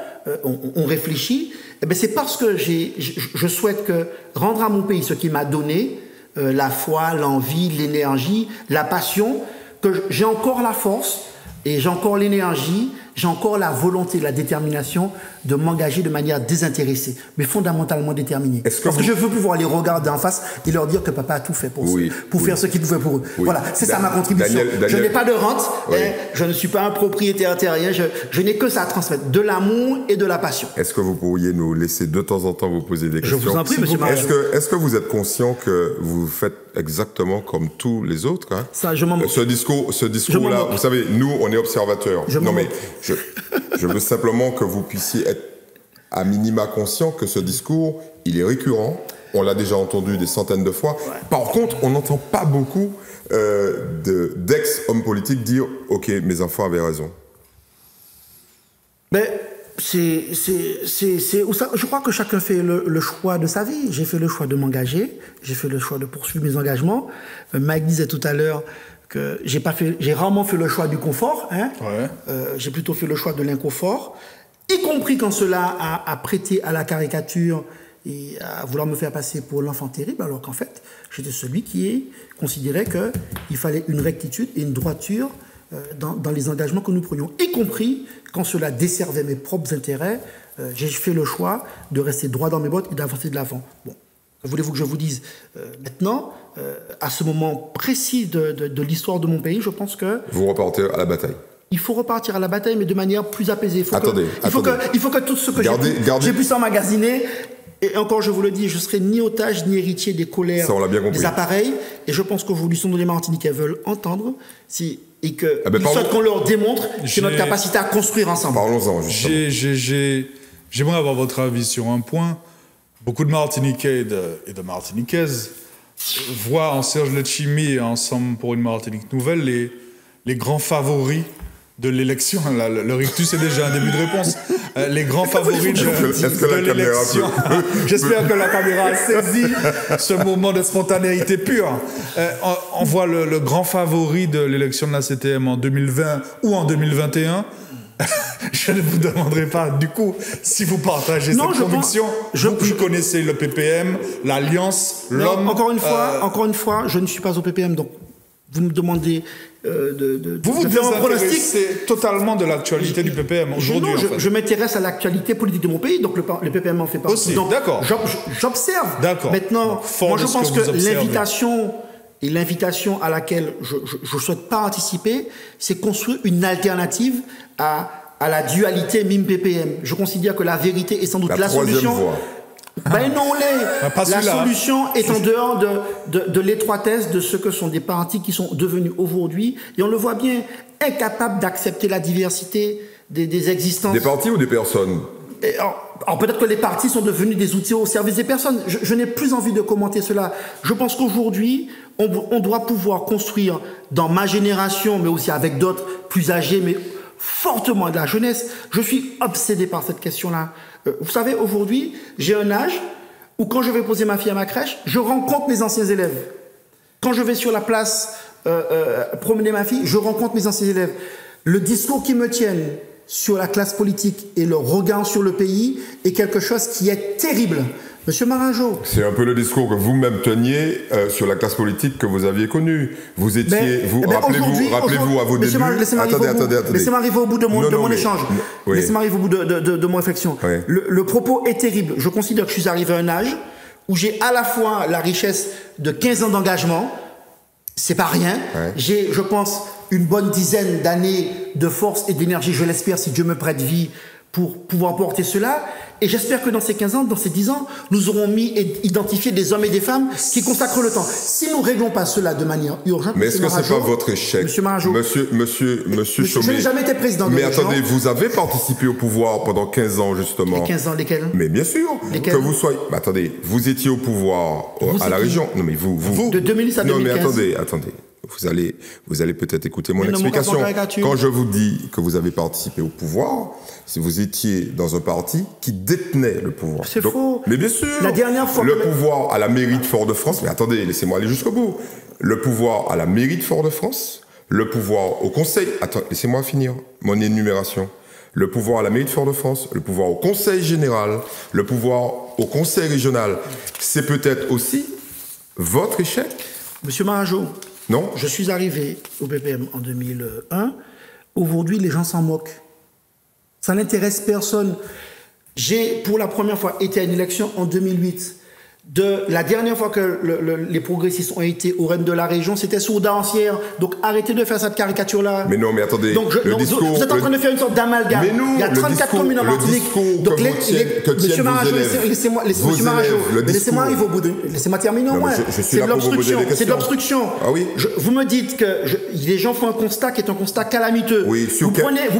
on réfléchit. Eh bien, c'est parce que je souhaite rendre à mon pays ce qu'il m'a donné, la foi, l'envie, l'énergie, la passion, que j'ai encore la force et j'ai encore l'énergie, j'ai encore la volonté, la détermination de m'engager de manière désintéressée, mais fondamentalement déterminée. Parce que je veux pouvoir les regarder en face et leur dire que papa a tout fait pour faire ce qu'il pouvait pour eux. Oui. Voilà, c'est ça ma contribution. Je n'ai pas de rente, hein, je ne suis pas un propriétaire terrien, je n'ai que ça à transmettre, de l'amour et de la passion. Est-ce que vous pourriez nous laisser de temps en temps vous poser des questions? Je vous en prie, monsieur Marion. Est-ce que vous êtes conscient que vous faites exactement comme tous les autres, hein? Ça, je m'en moque. Ce discours-là, vous savez, nous, on est observateurs. Je veux simplement que vous puissiez être à minima conscient que ce discours, il est récurrent. On l'a déjà entendu des centaines de fois. Ouais. Par contre, on n'entend pas beaucoup d'ex-hommes politiques dire « Ok, mes enfants avaient raison ». Mais je crois que chacun fait le choix de sa vie. J'ai fait le choix de m'engager. J'ai fait le choix de poursuivre mes engagements. Mike disait tout à l'heure que j'ai rarement fait le choix du confort. Hein. Ouais. J'ai plutôt fait le choix de l'inconfort, y compris quand cela a prêté à la caricature et à vouloir me faire passer pour l'enfant terrible, alors qu'en fait, j'étais celui qui considérait qu'il fallait une rectitude et une droiture dans les engagements que nous prenions, y compris quand cela desservait mes propres intérêts. J'ai fait le choix de rester droit dans mes bottes et d'avancer de l'avant. Bon. Voulez-vous que je vous dise maintenant, à ce moment précis de l'histoire de mon pays, je pense que... Vous repartez à la bataille. Il faut repartir à la bataille, mais de manière plus apaisée. Il faut que tout ce que j'ai pu s'emmagasiner, et encore je vous le dis, je ne serai ni otage ni héritier des colères des appareils, et je pense qu'aujourd'hui, ce dont les Martiniquais veulent entendre, et qu'ils souhaitent qu'on leur démontre c'est notre capacité à construire ensemble. Parlons-en, justement. J'aimerais avoir votre avis sur un point. Beaucoup de Martiniquais et de Martiniquaises voient en Serge Letchimy et Ensemble pour une Martinique nouvelle les grands favoris de l'élection. Le rictus est déjà un début de réponse. Les grands favoris de l'élection. J'espère que la caméra a saisi ce moment de spontanéité pure. On voit le grand favori de l'élection de la CTM en 2020 ou en 2021. Je ne vous demanderai pas, du coup, si vous partagez cette conviction. Vous connaissez le PPM, l'Alliance, l'homme... Encore une fois, je ne suis pas au PPM, donc vous me demandez vous désintéressez totalement de l'actualité du PPM aujourd'hui. Je m'intéresse à l'actualité politique de mon pays, donc le PPM en fait partie. Aussi, donc, d'accord. J'observe. D'accord. Maintenant, moi je pense que l'invitation à laquelle je ne souhaite pas anticiper, c'est construire une alternative à à la dualité MIM-PPM. Je considère que la vérité est sans doute la solution. Voie. Ben non, la solution est en dehors de l'étroitesse de ce que sont des partis qui sont devenus aujourd'hui, et on le voit bien, incapables d'accepter la diversité des existences. Des partis ou des personnes? Alors peut-être que les partis sont devenus des outils au service des personnes. Je n'ai plus envie de commenter cela. Je pense qu'aujourd'hui, on doit pouvoir construire dans ma génération, mais aussi avec d'autres plus âgés, mais fortement de la jeunesse. Je suis obsédé par cette question-là. Vous savez, aujourd'hui, j'ai un âge où quand je vais poser ma fille à ma crèche, je rencontre mes anciens élèves. Quand je vais sur la place promener ma fille, je rencontre mes anciens élèves. Le discours qu'ils me tiennent sur la classe politique et leur regard sur le pays est quelque chose qui est terrible. Monsieur Maringeau. C'est un peu le discours que vous-même teniez sur la classe politique que vous aviez connue. Vous étiez, rappelez-vous à vos débuts. Attendez. Laissez-moi arriver au bout de mon échange. Oui. Laissez-moi arriver au bout de mon réflexion. Oui. Le propos est terrible. Je considère que je suis arrivé à un âge où j'ai à la fois la richesse de 15 ans d'engagement, c'est pas rien. Ouais. J'ai, je pense, une bonne dizaine d'années de force et d'énergie, je l'espère, si Dieu me prête vie, pour pouvoir porter cela. Et j'espère que dans ces 15 ans, dans ces 10 ans, nous aurons mis et identifié des hommes et des femmes qui consacrent le temps. Si nous ne réglons pas cela de manière urgente, mais est-ce que ce n'est pas votre échec? Monsieur Maringeau. Monsieur Chaumet. Je n'ai jamais été président de Mais région. attendez, vous avez participé au pouvoir pendant 15 ans, justement. Les 15 ans, lesquels? Mais bien sûr. Lesquels? Que vous soyez... Mais attendez, vous étiez au pouvoir à la région. Non, mais vous... De 2010 à 2015. Non, mais attendez. Vous allez peut-être écouter mon explication. Quand je vous dis que vous avez participé au pouvoir, si vous étiez dans un parti qui détenait le pouvoir. C'est faux. Mais bien sûr. La dernière fois le pouvoir à la mairie de Fort-de-France. Mais attendez, laissez-moi aller jusqu'au bout. Le pouvoir à la mairie de Fort-de-France. Le pouvoir au conseil. Attends, laissez-moi finir mon énumération. Le pouvoir à la mairie de Fort-de-France. Le pouvoir au conseil général. Le pouvoir au conseil régional. C'est peut-être aussi votre échec. Monsieur Maringeau. Non. Je suis arrivé au PPM en 2001. Aujourd'hui, les gens s'en moquent. Ça n'intéresse personne. J'ai, pour la première fois, été à une élection en 2008. La dernière fois que les progressistes ont été au règne de la région, c'était sous Dancière. Donc arrêtez de faire cette caricature-là. Mais non, mais attendez. Donc vous êtes en train de faire une sorte d'amalgame. Mais non, il y a 34 communes en Martinique. Donc Monsieur Maringeau, laissez-moi arriver au bout de... Laissez-moi terminer au moins. C'est de l'obstruction. C'est de l'obstruction. Ah oui. Vous me dites que les gens font un constat qui est un constat calamiteux. Oui, vous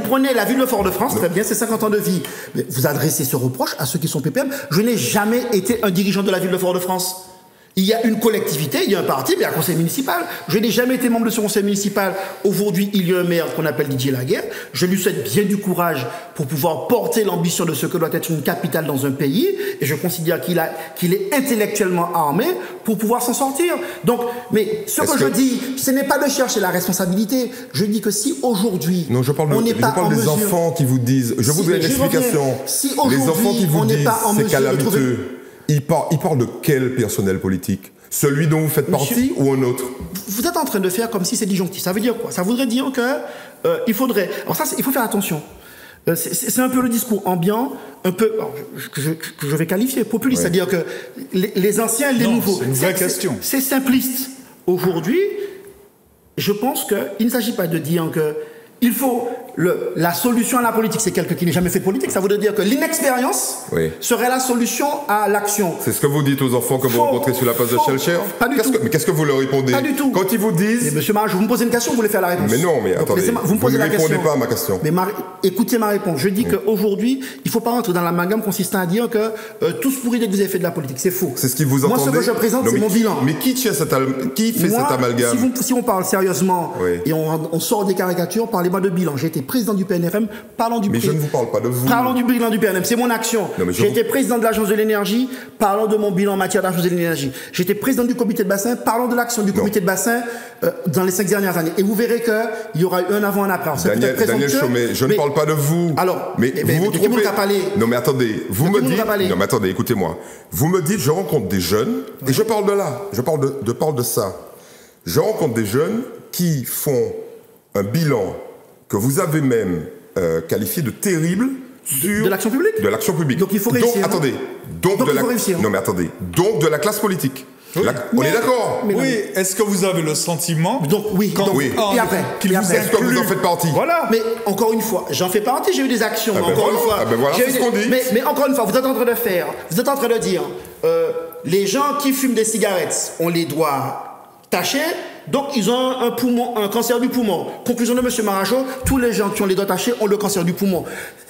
prenez la ville de Fort-de-France, très bien, c'est 50 ans de vie. Mais vous adressez ce reproche à ceux qui sont PPM. Je n'ai jamais été un dirigeant de la ville de Fort-de-France. Il y a une collectivité, il y a un parti, mais il y a un conseil municipal. Je n'ai jamais été membre de ce conseil municipal. Aujourd'hui, il y a un maire qu'on appelle Didier Laguerre. Je lui souhaite bien du courage pour pouvoir porter l'ambition de ce que doit être une capitale dans un pays. Et je considère qu'il est intellectuellement armé pour pouvoir s'en sortir. Donc, mais ce que je dis, ce n'est pas de chercher la responsabilité. Je dis que si aujourd'hui, non, je parle des enfants qui vous disent, je voudrais une explication. Si aujourd'hui, les enfants qui vous disent, c'est calamiteux. Il parle de quel personnel politique? Celui dont vous faites partie ou un autre? Vous êtes en train de faire comme si c'est disjonctif. Ça veut dire quoi? Ça voudrait dire que il faudrait... Alors ça, il faut faire attention. C'est un peu le discours ambiant, un peu que je vais qualifier populiste, ouais. C'est-à-dire que les anciens et les nouveaux... C'est une vraie question. C'est simpliste. Aujourd'hui, je pense qu'il ne s'agit pas de dire que il faut la solution à la politique, c'est quelqu'un qui n'a jamais fait de politique. Ça voudrait dire que l'inexpérience serait la solution à l'action. C'est ce que vous dites aux enfants que vous rencontrez sur la place de Shellcher? Pas du tout. Mais qu'est-ce que vous leur répondez? Pas du tout. Quand ils vous disent... Mais monsieur Maringeau, vous me posez une question, vous voulez faire la réponse? Mais non, mais attendez, vous ne répondez pas à ma question. Mais écoutez ma réponse. Je dis qu'aujourd'hui, il ne faut pas rentrer dans l'amalgame consistant à dire que tout ce pourri dès que vous avez fait de la politique, c'est faux. C'est ce qui vous entendez? Moi, ce que je présente, c'est mon bilan. Mais qui fait cet amalgame? Si on parle sérieusement et on sort des caricatures, parlez-moi de bilan. J'ai été président du PNRM, parlons du... Mais je ne vous parle pas de vous. Parlons du bilan du PNRM, c'est mon action. J'ai été président de l'Agence de l'énergie, parlons de mon bilan en matière d'Agence de l'énergie. J'ai été président du comité de bassin, parlons de l'action du comité de bassin dans les 5 dernières années. Et vous verrez qu'il y aura eu un avant, un après. Daniel Chaumet, je ne parle pas de vous. Alors, mais vous vous trompez. Non mais attendez, vous me dites... Non mais attendez, écoutez-moi. Vous me dites, je rencontre des jeunes, et je parle de là, je parle de ça. Je rencontre des jeunes qui font un bilan que vous avez même qualifié de terrible sur... De l'action publique? De l'action publique. Donc il faut réussir. Donc, attendez. Donc il faut réussir. Non mais attendez. Donc de la classe politique. On est d'accord. Oui, est-ce que vous avez le sentiment donc, oui, quand donc, vous et après, qu'il et vous après. Est-ce que vous en faites partie? Voilà. Mais encore une fois, j'en fais partie, j'ai eu des actions. Encore une fois, c'est ce qu'on dit. Mais encore une fois, vous êtes en train de faire, vous êtes en train de dire, les gens qui fument des cigarettes, on les doit tâcher, donc ils ont un poumon, un cancer du poumon. Conclusion de M. Marajo, tous les gens qui ont les doigts tachés ont le cancer du poumon.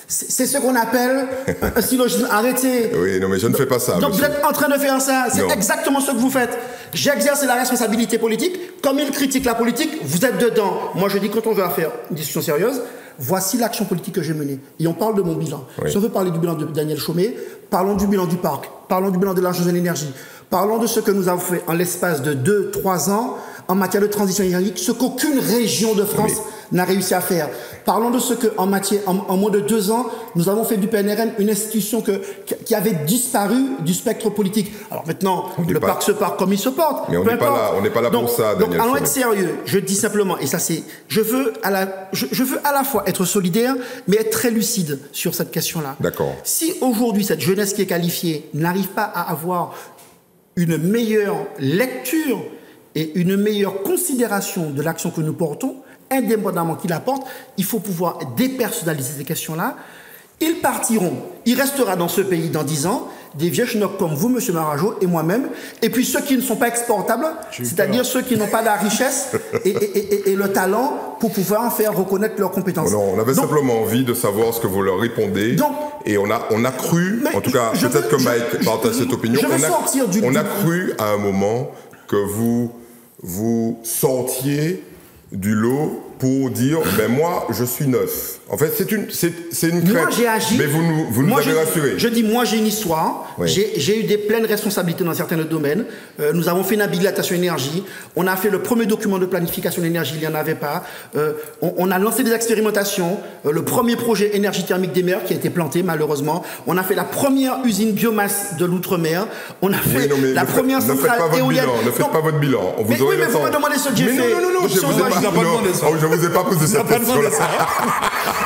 C'est ce qu'on appelle un syllogisme. Arrêtez. Oui, non, mais je ne fais pas ça. Donc monsieur. vous êtes en train de faire ça. C'est Non. exactement ce que vous faites. J'exerce la responsabilité politique. Comme il critique la politique, vous êtes dedans. Moi, je dis, quand on veut faire une discussion sérieuse, voici l'action politique que j'ai menée. Et on parle de mon bilan. Oui. Si on veut parler du bilan de Daniel Chaumet, parlons du bilan du parc. Parlons du bilan de l'Agence de l'énergie. Parlons de ce que nous avons fait en l'espace de 2-3 ans en matière de transition énergétique, ce qu'aucune région de France n'a réussi à faire. Parlons de ce qu'en en moins de 2 ans, nous avons fait du PNRM une institution qui avait disparu du spectre politique. Alors maintenant, le parc se porte comme il se porte. Mais on n'est pas là pour ça, Daniel. Donc allons Chaumet. être sérieux. Je dis simplement, et ça c'est, je veux à la fois être solidaire, mais être très lucide sur cette question-là. D'accord. Si aujourd'hui cette jeunesse qui est qualifiée n'arrive pas à avoir une meilleure lecture et une meilleure considération de l'action que nous portons, indépendamment qu'il apporte, il faut pouvoir dépersonnaliser ces questions-là. Ils partiront. Il restera dans ce pays dans 10 ans des vieux schnocks comme vous, M. Marajo, et moi-même, et puis ceux qui ne sont pas exportables, c'est-à-dire ceux qui n'ont pas la richesse et le talent pour pouvoir faire reconnaître leurs compétences. Non, on avait simplement envie de savoir ce que vous leur répondez. Donc, et on a cru, en tout cas, peut-être que Mike partage cette opinion, on a cru à un moment que vous sortiez du lot pour dire, ben moi, je suis neuf. En fait, c'est une crainte. Moi, j'ai agi. Mais vous nous avez rassurés. Je dis, moi, j'ai une histoire. Oui. J'ai eu des pleines responsabilités dans certains domaines. Nous avons fait une habilitation énergie. On a fait le premier document de planification d'énergie, il n'y en avait pas. On a lancé des expérimentations. Le premier projet énergie thermique des mers qui a été planté, malheureusement. On a fait la première usine biomasse de l'outre-mer. On a fait la première centrale éolienne. Ne faites pas votre bilan. On vous oui, mais vous me demandez ce que j'ai fait. Non, je vous ai pas posé cette question-là.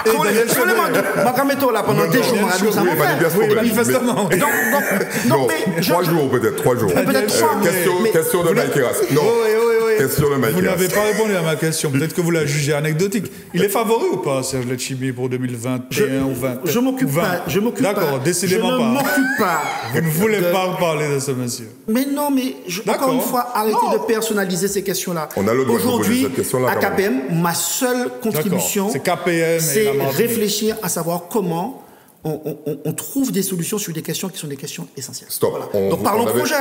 Pendant des jours, manifestement. Non, 3 jours peut-être, 3 jours. Question de Mike Heras. Non. Question de Mike Vous Heras. n'avez pas répondu à ma question. Peut-être que vous la jugez anecdotique. Il est favori ou pas, Serge Letchimy, pour 2021 ou 20? Je m'occupe pas. D'accord, décidément pas. Je ne m'occupe pas. Vous ne voulez pas parler de ce monsieur. Mais non, mais encore une fois, arrêtez de personnaliser ces questions-là. On a le droit de poser aujourd'hui, cette question-là. à KPM, ma seule contribution, c'est KPM, c'est réfléchir à savoir comment on trouve des solutions sur des questions qui sont des questions essentielles. Stop. Voilà. Donc parlons projet.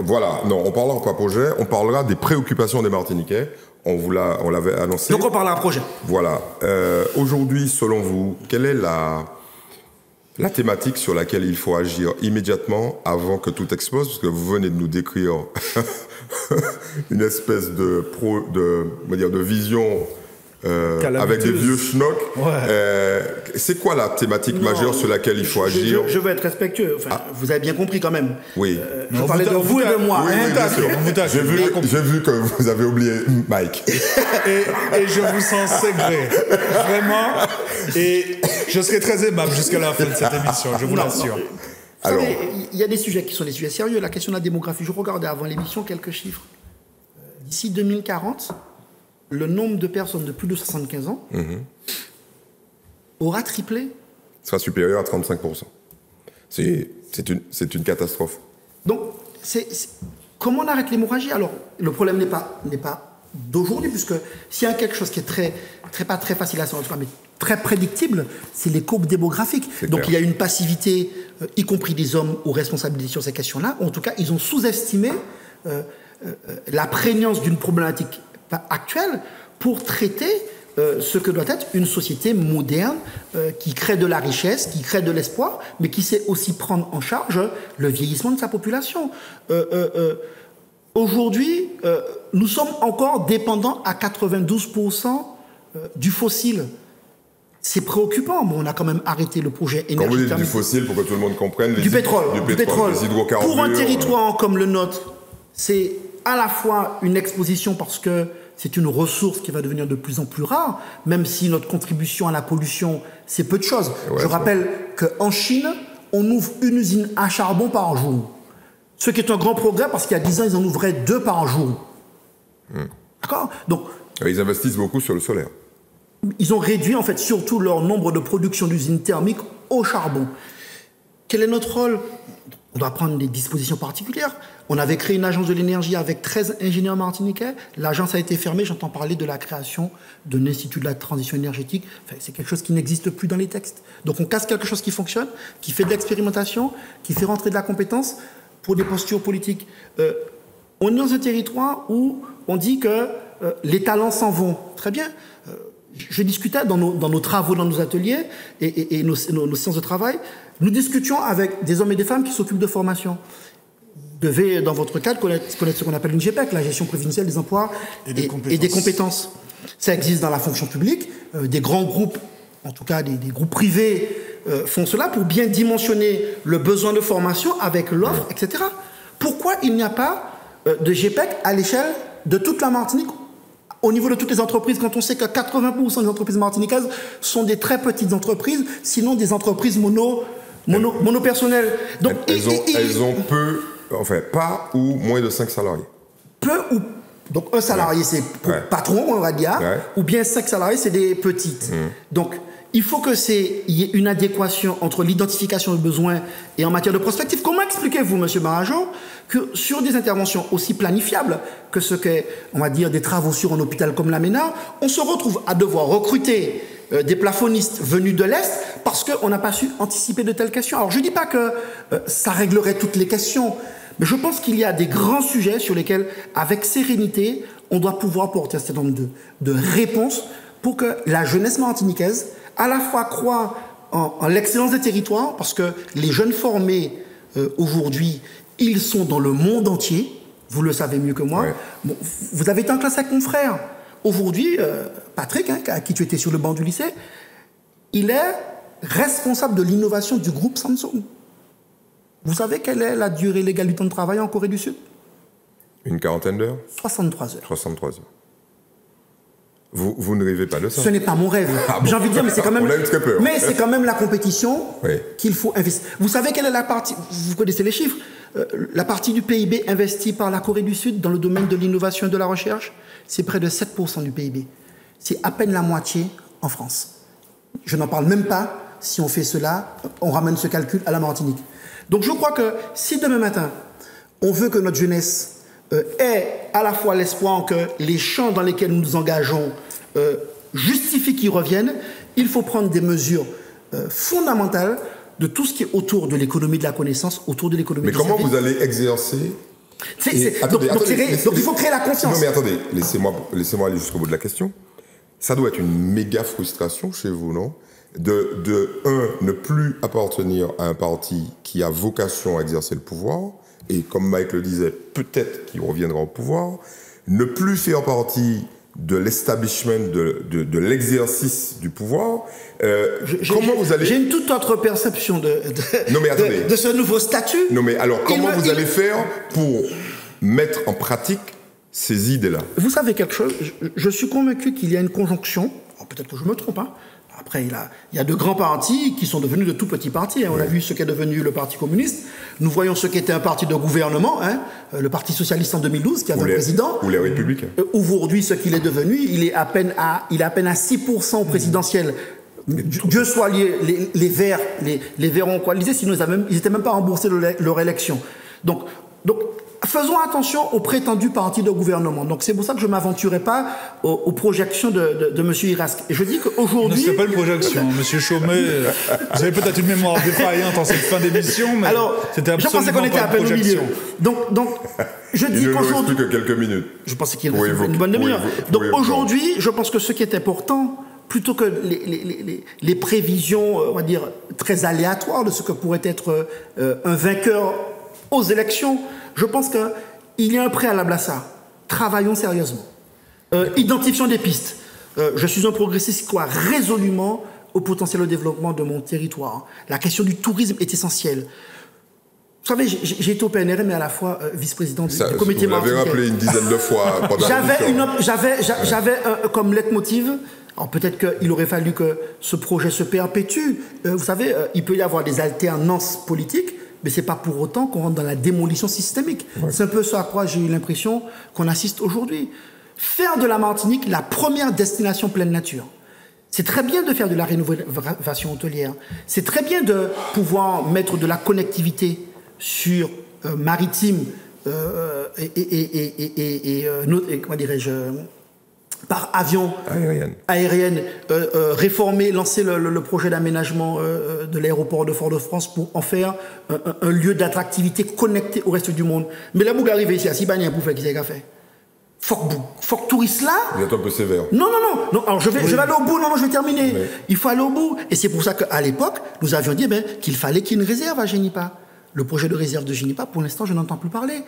Voilà. Non, on parlera pas projet. On parlera des préoccupations des Martiniquais. On l'avait annoncé. Donc on parlera projet. Voilà. Aujourd'hui, selon vous, quelle est la thématique sur laquelle il faut agir immédiatement avant que tout explose? Parce que vous venez de nous décrire une espèce de vision avec des vieux schnocks. Ouais. C'est quoi la thématique majeure sur laquelle il faut agir? Je veux être respectueux. Enfin, vous avez bien compris quand même. Oui. Je parlais de vous et de moi. Oui, bien sûr. J'ai vu que vous avez oublié Mike. Et je vous sens ségré. Vraiment. Et je serai très aimable jusqu'à la fin de cette émission, je vous l'assure. Alors, il y a des sujets qui sont des sujets sérieux. La question de la démographie, je regardais avant l'émission quelques chiffres. D'ici 2040, le nombre de personnes de plus de 75 ans aura triplé. Sera supérieur à 35%. C'est une catastrophe. Donc, comment on arrête l'hémorragie? Alors, le problème n'est pas d'aujourd'hui, puisque s'il y a quelque chose qui est pas très facile à savoir, mais très prédictible, c'est les courbes démographiques. Donc il y a une passivité, y compris des hommes aux responsabilités sur ces questions-là. En tout cas, ils ont sous-estimé la prégnance d'une problématique actuelle pour traiter ce que doit être une société moderne qui crée de la richesse, qui crée de l'espoir, mais qui sait aussi prendre en charge le vieillissement de sa population. Aujourd'hui, nous sommes encore dépendants à 92% du fossile. C'est préoccupant, mais on a quand même arrêté le projet énergétique. Quand vous dites du fossile, pour que tout le monde comprenne, du pétrole, les hydrocarbures. Pour un territoire comme le nôtre, c'est à la fois une exposition parce que c'est une ressource qui va devenir de plus en plus rare, même si notre contribution à la pollution, c'est peu de choses. Je rappelle qu'en Chine, on ouvre une usine à charbon par jour. Ce qui est un grand progrès parce qu'il y a 10 ans, ils en ouvraient 2 par jour. D'accord? Donc, ils investissent beaucoup sur le solaire. ils ont réduit en fait surtout leur nombre de production d'usines thermiques au charbon. Quel est notre rôle? On doit prendre des dispositions particulières. On avait créé une agence de l'énergie avec 13 ingénieurs martiniquais. L'agence a été fermée. J'entends parler de la création d'un institut de la transition énergétique. Enfin, c'est quelque chose qui n'existe plus dans les textes. Donc on casse quelque chose qui fonctionne, qui fait de l'expérimentation, qui fait rentrer de la compétence pour des postures politiques. On est dans un territoire où on dit que les talents s'en vont. Très bien. Je discutais dans nos travaux, dans nos ateliers et nos séances de travail, nous discutions avec des hommes et des femmes qui s'occupent de formation. Vous devez, dans votre cadre, connaître ce qu'on appelle une GPEC, la gestion prévisionnelle des emplois et des compétences. Ça existe dans la fonction publique. Des grands groupes, en tout cas des groupes privés, font cela pour bien dimensionner le besoin de formation avec l'offre, etc. Pourquoi il n'y a pas de GPEC à l'échelle de toute la Martinique, au niveau de toutes les entreprises, quand on sait que 80% des entreprises martiniquaises sont des très petites entreprises, sinon des entreprises monopersonnelles. Donc, elles ont peu, enfin pas ou moins de 5 salariés. Peu ou... Donc un salarié, c'est pour patron, on va dire, ou bien 5 salariés, c'est des petites. Donc, il faut qu'il y ait une adéquation entre l'identification des besoins et en matière de prospective. Comment expliquez-vous, M. Barajon, que sur des interventions aussi planifiables que ce qu'est, on va dire, des travaux sur un hôpital comme la MENA, on se retrouve à devoir recruter des plafonistes venus de l'Est parce qu'on n'a pas su anticiper de telles questions. Alors, je ne dis pas que ça réglerait toutes les questions, mais je pense qu'il y a des grands sujets sur lesquels, avec sérénité, on doit pouvoir porter un certain nombre de réponses pour que la jeunesse martiniquaise à la fois croit en l'excellence des territoires, parce que les jeunes formés aujourd'hui, ils sont dans le monde entier, vous le savez mieux que moi. Bon, vous avez été en classe avec mon frère. Aujourd'hui, Patrick, à qui tu étais sur le banc du lycée, il est responsable de l'innovation du groupe Samsung. Vous savez quelle est la durée légale du temps de travail en Corée du Sud? Une quarantaine d'heures? 63 heures. 63 heures. Vous ne rêvez pas de ça? Ce n'est pas mon rêve. J'ai envie de dire, mais c'est quand même... On a eu très peur. Mais c'est quand même la compétition qu'il faut investir. Vous savez quelle est la partie... Vous connaissez les chiffres. La partie du PIB investie par la Corée du Sud dans le domaine de l'innovation et de la recherche, c'est près de 7% du PIB. C'est à peine la moitié en France. Je n'en parle même pas. Si on fait cela, on ramène ce calcul à la Martinique. Donc je crois que si demain matin, on veut que notre jeunesse ait à la fois l'espoir que les champs dans lesquels nous nous engageons justifient qu'ils reviennent, il faut prendre des mesures fondamentales de tout ce qui est autour de l'économie de la connaissance, autour de l'économie du service. Mais comment vous allez exercer donc il faut créer la conscience. Non mais attendez, laissez-moi aller jusqu'au bout de la question. Ça doit être une méga frustration chez vous, non? Ne plus appartenir à un parti qui a vocation à exercer le pouvoir, et comme Mike le disait, peut-être qu'il reviendra au pouvoir, ne plus faire partie de l'establishment, de l'exercice du pouvoir. Comment vous allez... J'ai une toute autre perception de ce nouveau statut. Non mais alors, comment vous allez faire pour mettre en pratique ces idées-là? Vous savez quelque chose, je suis convaincu qu'il y a une conjonction, peut-être que je me trompe, Après, il y a de grands partis qui sont devenus de tout petits partis. On a vu ce qu'est devenu le Parti communiste. Nous voyons ce qu'était un parti de gouvernement, le Parti socialiste en 2012, qui avait un président. Ou les Républicains. Aujourd'hui, ce qu'il est devenu, il est à peine à 6% au présidentiel. Dieu soit les Verts, les Verts ont coalisé, sinon ils n'étaient même pas remboursés leur élection. Donc, faisons attention aux prétendus partis de gouvernement. Donc c'est pour ça que je ne m'aventurerai pas aux projections de M. Hirasque. Et je dis qu'aujourd'hui... Ce n'est pas une projection, M. Chaumet. Vous avez peut-être une mémoire défaillante en cette fin d'émission, mais c'était absolument je pensais qu'on était à peine au milieu. Donc je dis qu'aujourd'hui... plus que quelques minutes. Je pensais qu'il restait une bonne demi-heure. Donc aujourd'hui, je pense que ce qui est important, plutôt que les prévisions, on va dire, très aléatoires de ce que pourrait être un vainqueur aux élections, je pense qu'il y a un préalable à ça. Travaillons sérieusement. Identifions des pistes. Je suis un progressiste qui croit résolument au potentiel de développement de mon territoire. La question du tourisme est essentielle. Vous savez, j'ai été au PNRM, mais à la fois vice-président du comité martiniquais. Vous l'avez rappelé une dizaine de fois pendant J'avais comme leitmotiv... Alors peut-être qu'il aurait fallu que ce projet se perpétue. Vous savez, il peut y avoir des alternances politiques, mais ce n'est pas pour autant qu'on rentre dans la démolition systémique. Ouais. C'est un peu ce à quoi j'ai eu l'impression qu'on assiste aujourd'hui. Faire de la Martinique la première destination pleine nature. C'est très bien de faire de la rénovation hôtelière. C'est très bien de pouvoir mettre de la connectivité sur maritime comment dirais-je, par avion aérienne, réformer, lancer le projet d'aménagement de l'aéroport de Fort-de-France pour en faire un lieu d'attractivité connecté au reste du monde. Mais là, vous arrivez ici à Sibania pour faire qui c'est qu'a fait. Faut que touriste là. Vous êtes un peu sévère. Non. Alors je vais aller au bout. Non, je vais terminer. Oui. Il faut aller au bout. Et c'est pour ça qu'à l'époque, nous avions dit qu'il fallait qu'il y ait une réserve à Génipa. Le projet de réserve de Génipa, pour l'instant, je n'entends plus parler.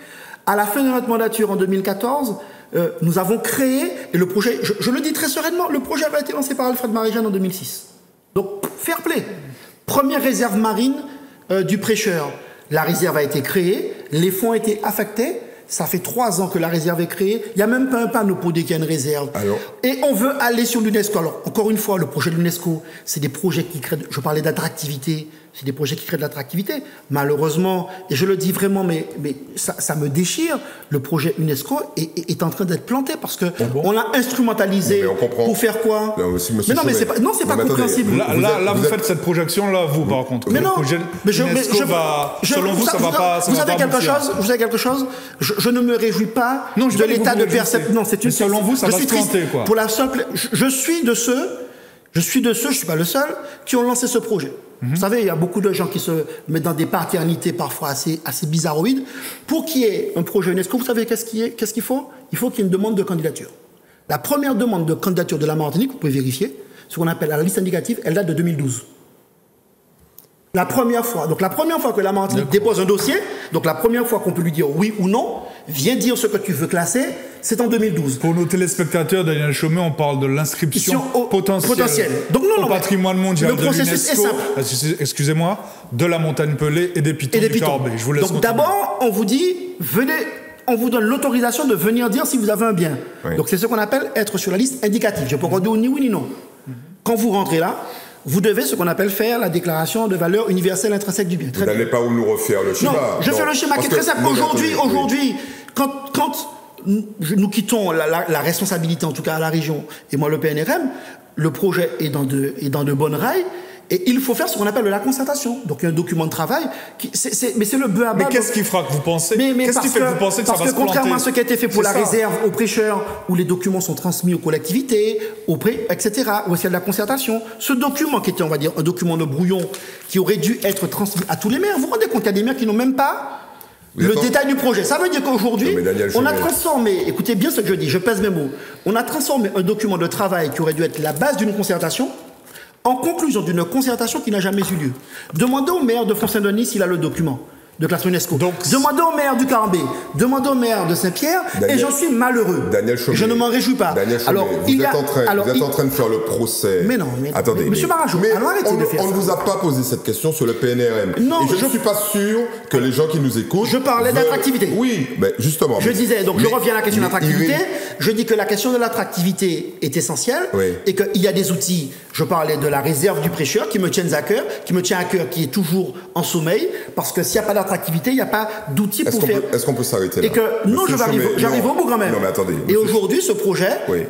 À la fin de notre mandature en 2014, nous avons créé, et le projet, je le dis très sereinement, le projet avait été lancé par Alfred Marie-Jeanne en 2006. Donc, fair play. Première réserve marine du Prêcheur. La réserve a été créée, les fonds ont été affectés. Ça fait 3 ans que la réserve est créée. Il n'y a même pas un panneau pour dire qu'il y a une réserve. Alors, et on veut aller sur l'UNESCO. Alors, encore une fois, le projet de l'UNESCO, c'est des projets qui créent, je parlais d'attractivité, c'est des projets qui créent de l'attractivité. Malheureusement, et je le dis vraiment, mais ça me déchire, le projet UNESCO est en train d'être planté parce que on l'a instrumentalisé pour faire quoi? Mais c'est pas compréhensible. Là, vous faites cette projection-là, vous, par contre. Mais non, selon vous, ça va pas. Vous savez quelque chose? Je ne me réjouis pas de l'état de perception. Non, c'est une. Selon vous, ça va se planter, quoi. Pour la simple, je suis de ceux, je suis pas le seul, qui ont lancé ce projet. Vous savez, il y a beaucoup de gens qui se mettent dans des paternités parfois assez bizarroïdes. Pour qu'il y ait un projet UNESCO, vous savez qu'est-ce qu'il faut? Il faut qu'il y ait une demande de candidature. La première demande de candidature de la Martinique, vous pouvez vérifier, ce qu'on appelle la liste indicative, elle date de 2012. La première fois que la Martinique dépose un dossier, donc la première fois qu'on peut lui dire oui ou non, viens dire ce que tu veux classer, c'est en 2012. Pour nos téléspectateurs, Daniel Chaumet, on parle de l'inscription potentielle donc, au patrimoine mondial de l'UNESCO, excusez-moi, de la montagne Pelée et des pitons du Carbet. Je vous laisse donc d'abord, on vous dit, on vous donne l'autorisation de venir dire si vous avez un bien. Oui. Donc c'est ce qu'on appelle être sur la liste indicative. Je peux pas dire ni oui ni non. Quand vous rentrez là, vous devez ce qu'on appelle faire la déclaration de valeur universelle intrinsèque du bien. Vous n'allez pas nous refaire le schéma. Non, je fais le schéma qui est très simple. Aujourd'hui, quand nous quittons la responsabilité, en tout cas à la région, et moi le PNRM, le projet est dans de bonnes rails. Et il faut faire ce qu'on appelle de la concertation. Donc, il y a un document de travail. Mais c'est le bœuf à bas. Mais qu'est-ce qui fera que vous pensez? Qu'est-ce qui fait que vous pensez que ça va se planter? Parce que contrairement à ce qui a été fait pour la réserve aux prêcheurs, où les documents sont transmis aux collectivités, etc., où il y a de la concertation, ce document qui était, on va dire, un document de brouillon qui aurait dû être transmis à tous les maires, vous vous rendez compte qu'il y a des maires qui n'ont même pas le détail du projet. Ça veut dire qu'aujourd'hui, on a transformé, écoutez bien ce que je dis, je pèse mes mots, on a transformé un document de travail qui aurait dû être la base d'une concertation en conclusion d'une concertation qui n'a jamais eu lieu. Demandez au maire de Font-Saint-Denis s'il a le document de classe UNESCO. Demandez au maire du Carbet, demandez au maire de Saint-Pierre, et j'en suis malheureux. Daniel Chaumet, je ne m'en réjouis pas. Daniel Chaumet, vous êtes en train de faire le procès. Mais non, attendez. Monsieur Barajou, alors arrêtez de faire ça. On ne vous a pas posé cette question sur le PNRM. Non, et je ne suis pas sûr que les gens qui nous écoutent... Je parlais d'attractivité. Oui, mais justement... Je disais, donc je reviens à la question de l'attractivité. Je dis que la question de l'attractivité est essentielle et qu'il y a des outils. Je parlais de la réserve du prêcheur qui me tiennent à cœur, qui est toujours en sommeil, parce que s'il n'y a pas d'attractivité, il n'y a pas d'outils pour faire... Est-ce qu'on peut s'arrêter là? Et que, non, j'arrive au bout quand même. Non, mais attendez. Et aujourd'hui, ce projet,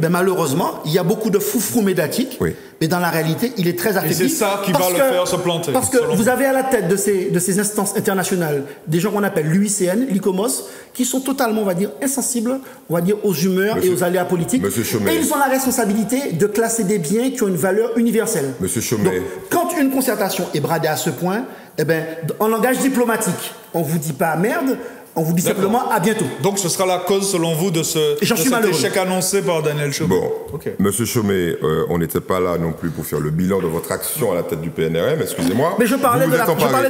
malheureusement, il y a beaucoup de foufrous médiatiques, mais dans la réalité, il est très affaibli. Et c'est ça qui va le faire se planter. Parce que vous avez à la tête de ces instances internationales des gens qu'on appelle l'UICN, l'ICOMOS, qui sont totalement, on va dire, insensibles, on va dire, aux humeurs et aux aléas politiques. Et ils ont la responsabilité de classer des biens qui ont une valeur universelle. Monsieur Chaumet. Donc, quand une concertation est bradée à ce point, eh ben, en langage diplomatique, on vous dit pas merde, on vous dit simplement à bientôt. Donc ce sera la cause, selon vous, de cet échec annoncé par Daniel Chaumet. Bon, Monsieur Chaumet, on n'était pas là non plus pour faire le bilan de votre action à la tête du PNRM, excusez-moi. Mais je parlais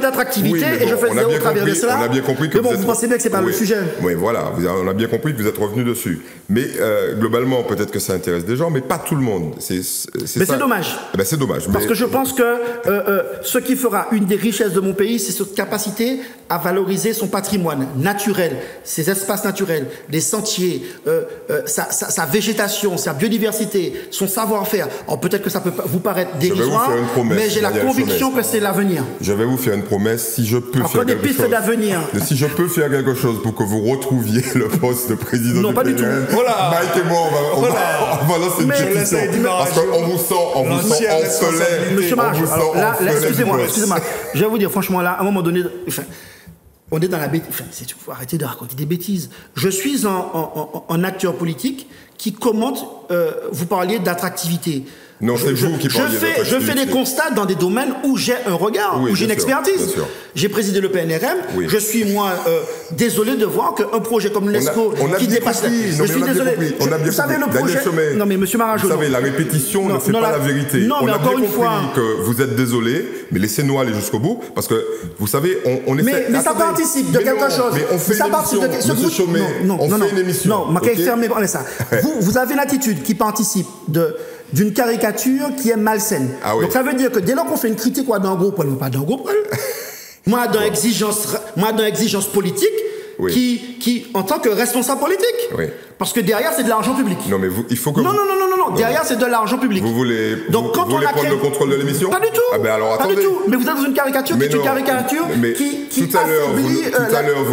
d'attractivité et je faisais au travers de cela. On a bien compris que vous pensez bien que c'est pas le sujet. Oui, voilà, on a bien compris que vous êtes revenu dessus. Mais globalement, peut-être que ça intéresse des gens, mais pas tout le monde. Mais c'est dommage. Eh ben, c'est dommage. Parce que je pense que ce qui fera une des richesses de mon pays, c'est cette capacité à valoriser son patrimoine naturel, ses espaces naturels, les sentiers, sa végétation, sa biodiversité, son savoir-faire. Alors peut-être que ça peut vous paraître dérisoire, mais j'ai la conviction que c'est l'avenir. Je vais vous faire une promesse, si je peux faire quelque chose. D'avenir. Si je peux faire quelque chose pour que vous retrouviez le poste de président non, du pas du tout. Voilà. Mike et moi, on va lancer une pétition. Parce qu'on vous sent orphelin. Monsieur Marge, excusez-moi. Je vais vous dire, franchement, là, à un moment donné, on est dans la bêtise. Il faut arrêter de raconter des bêtises. Je suis un acteur politique qui commente, vous parliez d'attractivité. Non, c'est vous qui parlez d'attractivité. Je fais des constats dans des domaines où j'ai un regard, où j'ai une expertise. J'ai présidé le PNRM. Oui. Je suis, moi, désolé de voir qu'un projet comme l'UNESCO qui dépasse... Je suis désolé. On a bien compris. Le projet... Non, mais monsieur Marajo... Vous savez, la répétition ne fait pas la vérité. Non, mais encore une fois... que vous êtes désolé, mais laissez-nous aller jusqu'au bout, parce que, vous savez, on essaie... Mais ça participe de quelque chose. Mais on fait une émission, monsieur Chaumet. On fait une émission. Non, ma question fermée, on laisse ça. Vous avez l'attitude qui participe d'une caricature qui est malsaine. Ah oui. Donc ça veut dire que dès lors qu'on fait une critique d'un groupe, pas d'un groupe, moi dans exigence politique, oui. qui en tant que responsable politique, oui. Parce que derrière c'est de l'argent public. Non mais il faut que non, derrière c'est de l'argent public. Vous voulez prendre le contrôle de l'émission? Pas du tout. Ah ben alors pas attendez. Du tout. Mais vous êtes dans une caricature qui est une caricature qui affaiblit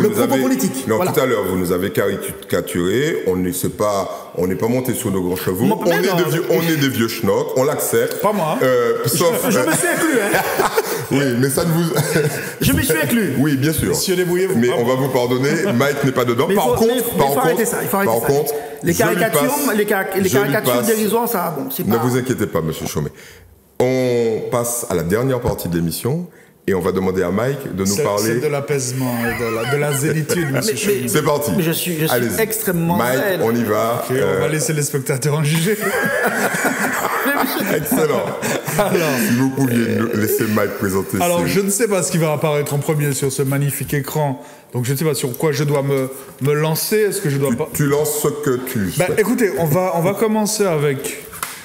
le propos politique. Non, voilà. Tout à l'heure vous nous avez caricaturé. On n'est pas monté sur nos grands chevaux. On est des vieux schnocks. On l'accepte. Pas moi. Sauf. Je me suis inclus. Oui, mais ça ne vous. Je me suis inclus. Oui, bien sûr. Monsieur Débrouillé, mais on va vous pardonner. Mike n'est pas dedans. Il faut arrêter ça. Les caricatures dérisoires, ça, bon, c'est pas... Ne vous inquiétez pas, monsieur Chaumet. On passe à la dernière partie de l'émission et on va demander à Mike de nous parler... C'est de l'apaisement et de la zélitude, monsieur Chaumet. C'est parti. Mais je suis extrêmement Mike, on y va. Okay, on va laisser les spectateurs en juger. Excellent. Alors, si vous pouviez laisser Mike présenter... Alors, je ne sais pas ce qui va apparaître en premier sur ce magnifique écran. Donc, je ne sais pas sur quoi je dois me lancer. Est-ce que je dois pas... Tu lances ce que tu souhaites. Écoutez, on va commencer avec...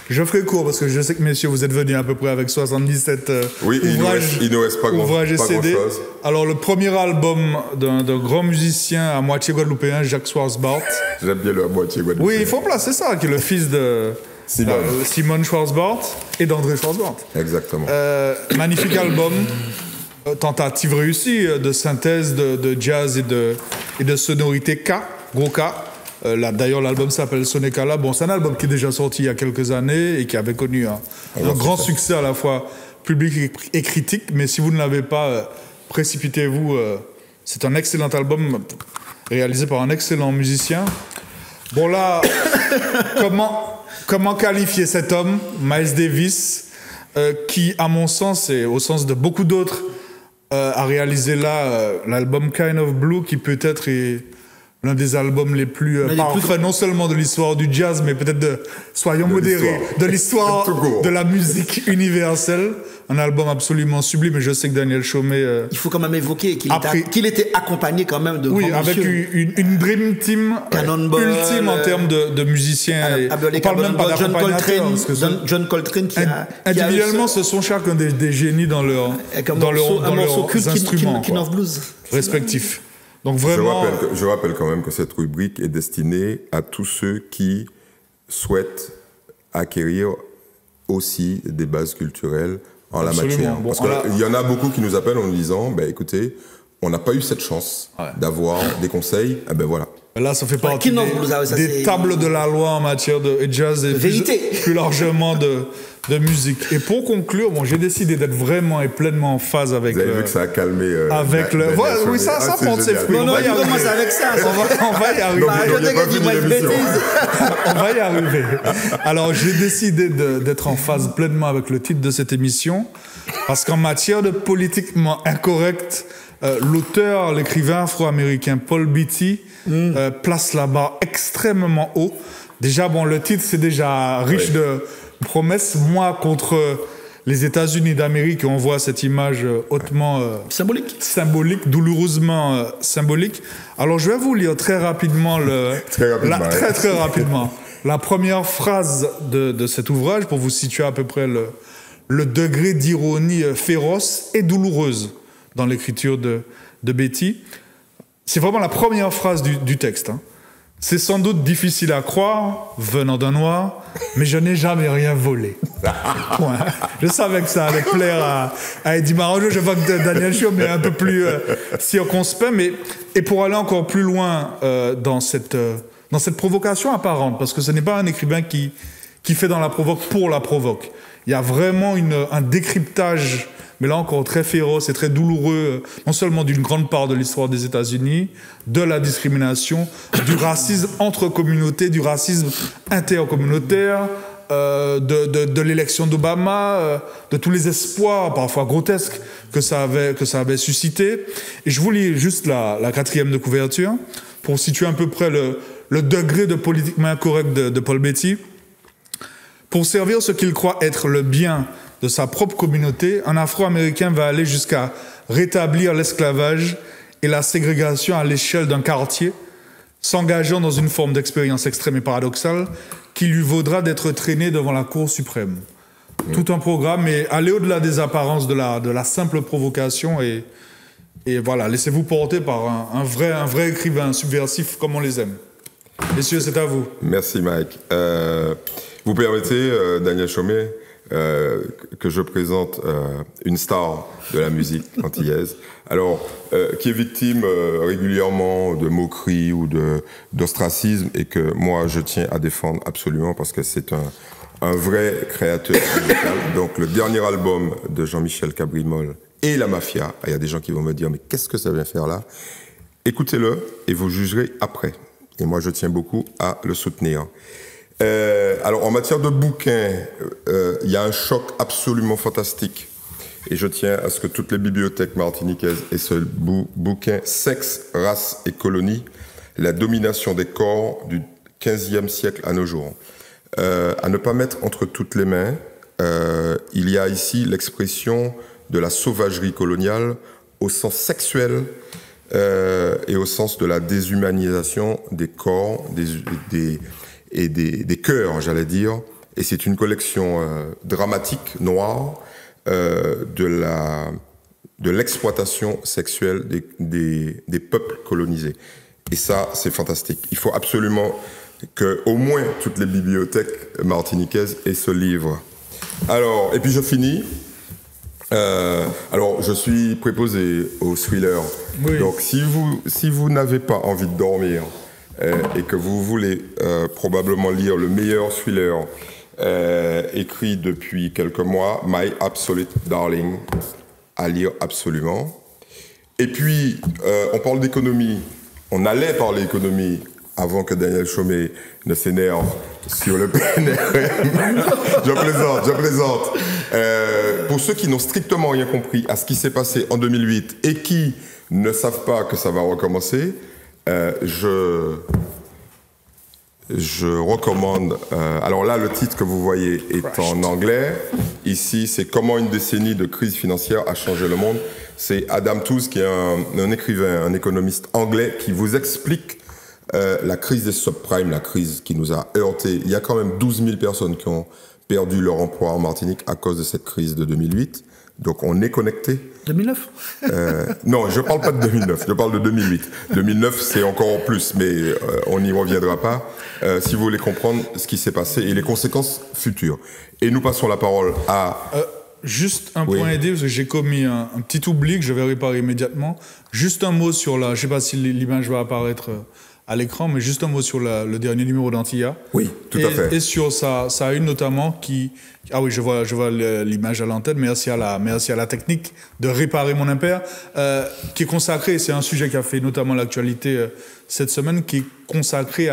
Je ferai court parce que je sais que, messieurs, vous êtes venus à peu près avec 77 ouvrages. Il ne reste pas grand-chose. Alors, le premier album d'un grand musicien à moitié guadeloupéen, Jacques Schwarzbart. J'aime bien le à moitié guadeloupéen. Oui, il faut placer ça, qui est le fils de... Simone Schwarzbart et d'André Schwarzbart. Exactement. Magnifique album, tentative réussie de synthèse de jazz et de sonorité K, gros K. D'ailleurs, l'album s'appelle Sonekala. Bon, c'est un album qui est déjà sorti il y a quelques années et qui avait connu un grand succès à la fois public et critique. Mais si vous ne l'avez pas, précipitez-vous. C'est un excellent album réalisé par un excellent musicien. Bon, là, Comment qualifier cet homme, Miles Davis, qui, à mon sens, et au sens de beaucoup d'autres, a réalisé là l'album Kind of Blue, qui peut-être est l'un des albums les plus parfaits, non seulement de l'histoire du jazz, mais peut-être soyons modérés, de l'histoire de la musique universelle. Un album absolument sublime, et je sais que Daniel Chaumet... il faut quand même évoquer qu'il était accompagné quand même de... Oui, avec une dream team ultime en termes de musiciens. On parle même pas d'accompagnateurs. John Coltrane qui a... Individuellement, ce sont chacun des génies dans leurs instruments respectifs. Donc vraiment... Je rappelle quand même que cette rubrique est destinée à tous ceux qui souhaitent acquérir aussi des bases culturelles en la matière. Bon, parce qu'il y en a beaucoup qui nous appellent en nous disant, écoutez, on n'a pas eu cette chance d'avoir des conseils, voilà. Là, ça fait partie des tables de la loi en matière de jazz et plus largement de musique. Et pour conclure, j'ai décidé d'être vraiment et pleinement en phase avec... Vous avez vu que ça a calmé... oui, ça porte ses fruits. On va y arriver avec ça. On va y arriver. On va y arriver. Alors, j'ai décidé d'être en phase pleinement avec le titre de cette émission, parce qu'en matière de politiquement incorrect, l'auteur, l'écrivain afro-américain Paul Beatty place la barre extrêmement haut. Déjà, le titre, c'est déjà riche de promesses. Moi, contre les États-Unis d'Amérique, on voit cette image hautement symbolique, douloureusement symbolique. Alors, je vais vous lire très rapidement très rapidement la première phrase de cet ouvrage pour vous situer à peu près le degré d'ironie féroce et douloureuse dans l'écriture de de Betty. C'est vraiment la première phrase du texte. Hein. C'est sans doute difficile à croire, venant d'un noir, mais je n'ai jamais rien volé. Ouais. Je savais que ça allait plaire à Eddie Marangeau. Je vois que Daniel Chaumet est un peu plus circonspect, et pour aller encore plus loin dans cette provocation apparente, parce que ce n'est pas un écrivain qui fait dans la provoque pour la provoque. Il y a vraiment un décryptage, mais là encore très féroce et très douloureux, non seulement d'une grande part de l'histoire des États-Unis, de la discrimination, du racisme entre communautés, du racisme intercommunautaire, de l'élection d'Obama, de tous les espoirs, parfois grotesques, que ça avait suscité. Et je vous lis juste la 4e de couverture, pour situer à peu près le degré de politiquement incorrect de Paul Beatty. Pour servir ce qu'il croit être le bien de sa propre communauté, un Afro-Américain va aller jusqu'à rétablir l'esclavage et la ségrégation à l'échelle d'un quartier, s'engageant dans une forme d'expérience extrême et paradoxale qui lui vaudra d'être traîné devant la Cour suprême. Tout un programme, et aller au-delà des apparences de la simple provocation, et voilà, laissez-vous porter par un vrai écrivain subversif comme on les aime. Messieurs, c'est à vous. Merci Mike. Vous permettez, Daniel Chaumet, que je présente une star de la musique antillaise, alors qui est victime régulièrement de moqueries ou d'ostracisme, et que moi je tiens à défendre absolument parce que c'est un vrai créateur musical. Donc le dernier album de Jean-Michel Cabrimol et La Mafia, il y a des gens qui vont me dire mais qu'est-ce que ça vient faire là? Écoutez-le et vous jugerez après. Et moi je tiens beaucoup à le soutenir. Alors en matière de bouquins, il y a un choc absolument fantastique, et je tiens à ce que toutes les bibliothèques martiniquaises aient ce bouquin Sexe, race et colonie, la domination des corps du XVe siècle à nos jours. À ne pas mettre entre toutes les mains, il y a ici l'expression de la sauvagerie coloniale au sens sexuel et au sens de la déshumanisation des corps, des cœurs, j'allais dire, et c'est une collection dramatique, noire, de l'exploitation sexuelle des peuples colonisés. Et ça, c'est fantastique. Il faut absolument que au moins toutes les bibliothèques martiniquaises aient ce livre. Alors, et puis je finis. Alors, je suis préposé au thriller. Oui. Donc, si vous n'avez pas envie de dormir, et que vous voulez probablement lire le meilleur thriller écrit depuis quelques mois, My Absolute Darling, à lire absolument. Et puis, on parle d'économie. On allait parler d'économie avant que Daniel Chaumet ne s'énerve sur le PNRM. Je plaisante. Pour ceux qui n'ont strictement rien compris à ce qui s'est passé en 2008 et qui ne savent pas que ça va recommencer, je recommande... alors là, le titre que vous voyez est en anglais. Ici, c'est « Comment une décennie de crise financière a changé le monde ». C'est Adam Tooze, qui est un écrivain, un économiste anglais, qui vous explique la crise des subprimes, la crise qui nous a heurtés. Il y a quand même 12 000 personnes qui ont perdu leur emploi en Martinique à cause de cette crise de 2008. Donc on est connecté. 2009 Non, je ne parle pas de 2009, je parle de 2008. 2009, c'est encore plus, mais on n'y reviendra pas. Si vous voulez comprendre ce qui s'est passé et les conséquences futures. Et nous passons la parole à... Juste un point aidé, parce que j'ai commis un petit oubli que je vais réparer immédiatement. Juste un mot sur la... Je ne sais pas si l'image va apparaître à l'écran, mais juste un mot sur le dernier numéro d'Antilla. Oui, tout à fait. Et sur sa une notamment qui... Ah oui, je vois l'image à l'antenne. Merci à la technique de réparer mon impair, qui est consacré, c'est un sujet qui a fait notamment l'actualité cette semaine, qui est consacré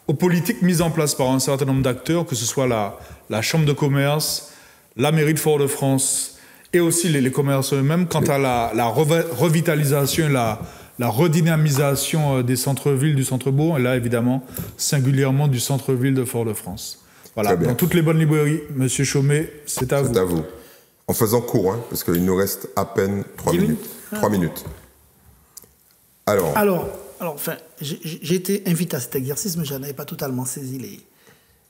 aux politiques mises en place par un certain nombre d'acteurs, que ce soit la Chambre de commerce, la mairie de Fort-de-France et aussi les commerces eux-mêmes, quant à la revitalisation et la redynamisation des centres-villes, du centre-bourg, et là, évidemment, singulièrement du centre-ville de Fort-de-France. Voilà, dans toutes les bonnes librairies, Monsieur Chaumet, c'est à vous. C'est à vous. En faisant court, hein, parce qu'il nous reste à peine 3 minutes. 3 minutes. Alors, enfin, j'ai été invité à cet exercice, mais je n'avais pas totalement saisi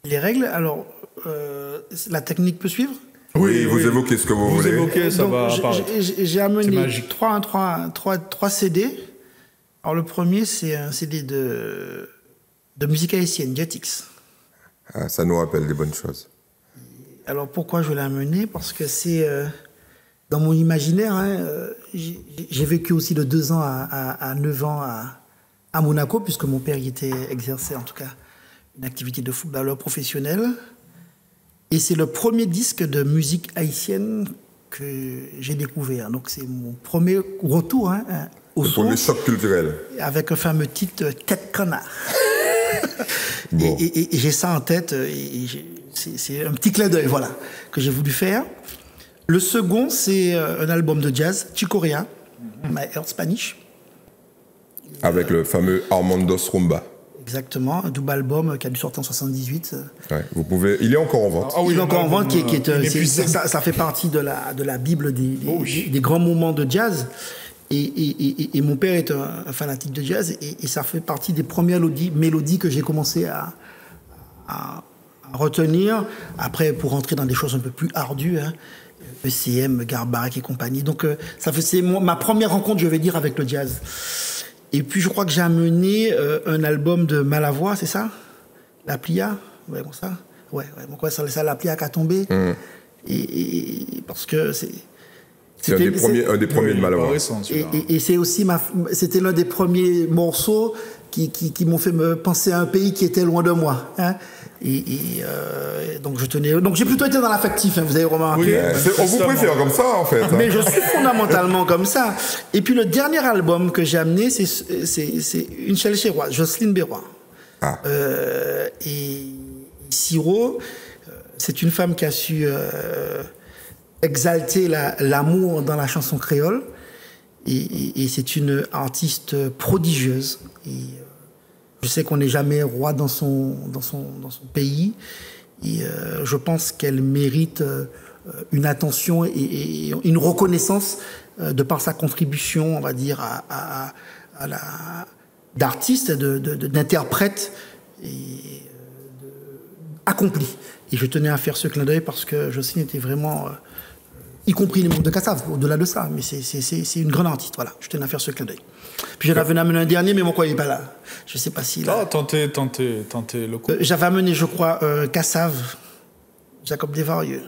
les règles. Alors, la technique peut suivre ? Oui, vous évoquez ce que vous voulez. Évoquez, ça va apparaître. J'ai amené trois CD. Alors le premier, c'est un CD de musique haïtienne, Jetix. Ah, ça nous rappelle des bonnes choses. Alors pourquoi je l'ai amené? Parce que c'est dans mon imaginaire. Hein, j'ai vécu aussi de 2 ans à 9 ans à Monaco, puisque mon père y était exerçait en tout cas une activité de footballeur professionnel. Et c'est le premier disque de musique haïtienne que j'ai découvert. Donc c'est mon premier retour au son. Le premier choc culturel. Avec un fameux titre Tête Canard. Bon. Et j'ai ça en tête. C'est un petit clin d'œil, voilà, que j'ai voulu faire. Le second, c'est un album de jazz, Chicorea, My Heart Spanish. Avec le fameux Armandos Rumba. Exactement, un double album qui a dû sortir en 78. Ouais, vous pouvez. Il est encore en vente. Ah oui, il est encore en vente, ça fait partie de la Bible des grands moments de jazz. Et mon père est un fanatique de jazz, et ça fait partie des premières mélodies que j'ai commencé à retenir. Après, pour rentrer dans des choses un peu plus ardues, hein, ECM, Garbarak et compagnie. Donc, c'est ma première rencontre, je vais dire, avec le jazz. Et puis, je crois que j'ai amené un album de Malavoie, c'est ça? La Plia? Ouais, bon, ça? Ouais, bon, quoi, ça, La Plia qui a tombé. Et parce que c'est un des premiers de Malavoie. Et c'est aussi c'était l'un des premiers morceaux qui m'ont fait me penser à un pays qui était loin de moi. Hein. Donc j'ai plutôt été dans l'affectif, hein, vous avez remarqué. Oui, on vous préfère comme ça en fait. Mais je suis fondamentalement comme ça. Et puis le dernier album que j'ai amené, c'est une chéroise, Jocelyne Bérois. Ah. Et Siro, c'est une femme qui a su exalter l'amour dans la chanson créole. Et c'est une artiste prodigieuse. Et je sais qu'on n'est jamais roi dans son pays. Et je pense qu'elle mérite une attention et une reconnaissance de par sa contribution, on va dire, d'artiste, d'interprète accompli. Et je tenais à faire ce clin d'œil parce que Jocelyne était vraiment... y compris les membres de Kassav, au-delà de ça, mais c'est une grande artiste, voilà, je tenais à faire ce clin d'œil. Puis j'en avais amené un dernier, mais mon coin n'est pas là. Je sais pas si... Tentez le coup. J'avais amené, je crois, Kassav, Jacob Desvarieux.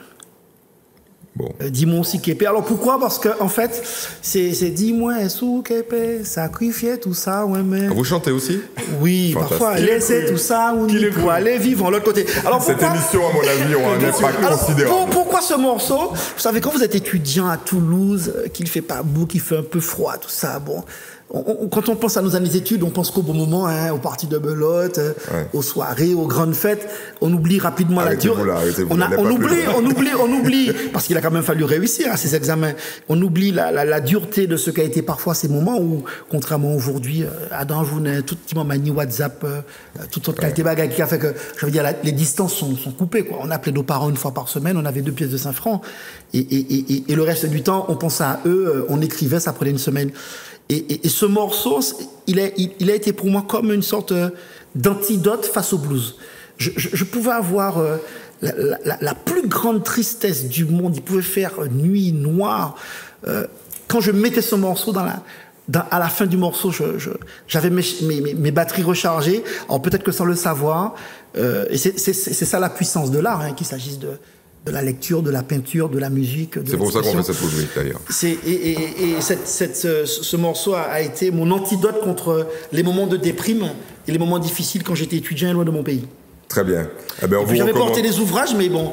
Bon. Dis-moi aussi Képé. Alors pourquoi? Parce que en fait, c'est dis-moi sous Képé, sacrifier tout ça, ouais, mais... Vous chantez aussi? Oui, parfois, laissez tout ça, pour aller vivre de l'autre côté. Alors, cette émission, à mon avis, a un impact considérable. Pourquoi ce morceau? Vous savez, quand vous êtes étudiant à Toulouse, qu'il fait pas beau, qu'il fait un peu froid, tout ça, bon... Quand on pense à nos années d'études, on pense qu'au bon moment, hein, aux parties de belote, aux soirées, aux grandes fêtes, on oublie rapidement la dure. On oublie, parce qu'il a quand même fallu réussir à ces examens. On oublie la dureté de ce qu'a été parfois ces moments où, contrairement aujourd'hui, Adam Jounet, tout petit moment ni WhatsApp, toute autre qualité bagaille qui a fait que, je veux dire, les distances sont coupées, quoi. On appelait nos parents une fois par semaine, on avait 2 pièces de 5 francs, et le reste du temps, on pensait à eux, on écrivait, ça prenait une semaine. Et ce morceau, il a été pour moi comme une sorte d'antidote face au blues. Je pouvais avoir la plus grande tristesse du monde. Il pouvait faire nuit noire. Quand je mettais ce morceau à la fin du morceau, j'avais mes batteries rechargées. Alors peut-être que sans le savoir. Et c'est ça la puissance de l'art, hein, qu'il s'agisse de la lecture, de la peinture, de la musique. C'est pour ça qu'on fait cette rubrique d'ailleurs. Ce morceau a été mon antidote contre les moments de déprime et les moments difficiles quand j'étais étudiant loin de mon pays. Très bien. Eh bien, j'avais porté des ouvrages, mais bon,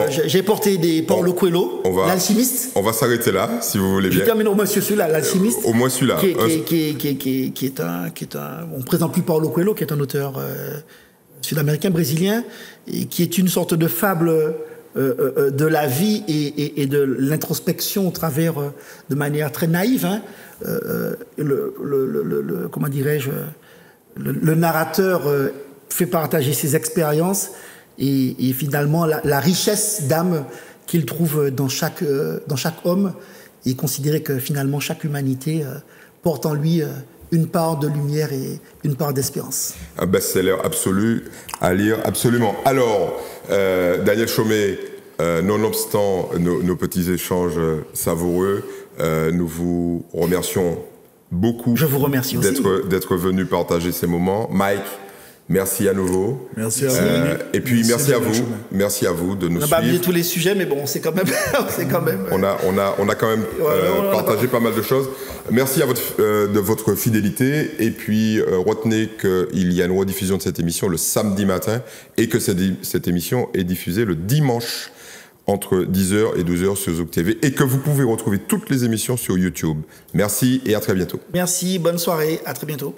j'ai porté des Paulo Coelho, L'Alchimiste. On va s'arrêter là, si vous voulez bien. Je termine au moins sur celui-là, L'Alchimiste. Au moins celui-là. Qui est un... On ne présente plus Paulo Coelho, qui est un auteur sud-américain, brésilien, et qui est une sorte de fable... de la vie et de l'introspection au travers, de manière très naïve, hein, comment dirais-je, le narrateur fait partager ses expériences et finalement la richesse d'âme qu'il trouve dans chaque homme, et considérer que finalement chaque humanité porte en lui une part de lumière et une part d'espérance. Un best-seller absolu à lire absolument. Alors, Daniel Chaumet, Nonobstant nos petits échanges savoureux, nous vous remercions beaucoup. Je vous remercie aussi d'être venu partager ces moments. Mike, merci à nouveau. Merci à vous. Et puis merci à vous. Merci à vous de nous suivre. On n'a pas oublié tous les sujets, mais bon, c'est quand même. On a quand même partagé pas mal de choses. Merci de votre fidélité. Et puis retenez qu'il y a une rediffusion de cette émission le samedi matin et que cette émission est diffusée le dimanche entre 10h et 12h sur Zouk TV et que vous pouvez retrouver toutes les émissions sur YouTube. Merci et à très bientôt. Merci, bonne soirée, à très bientôt.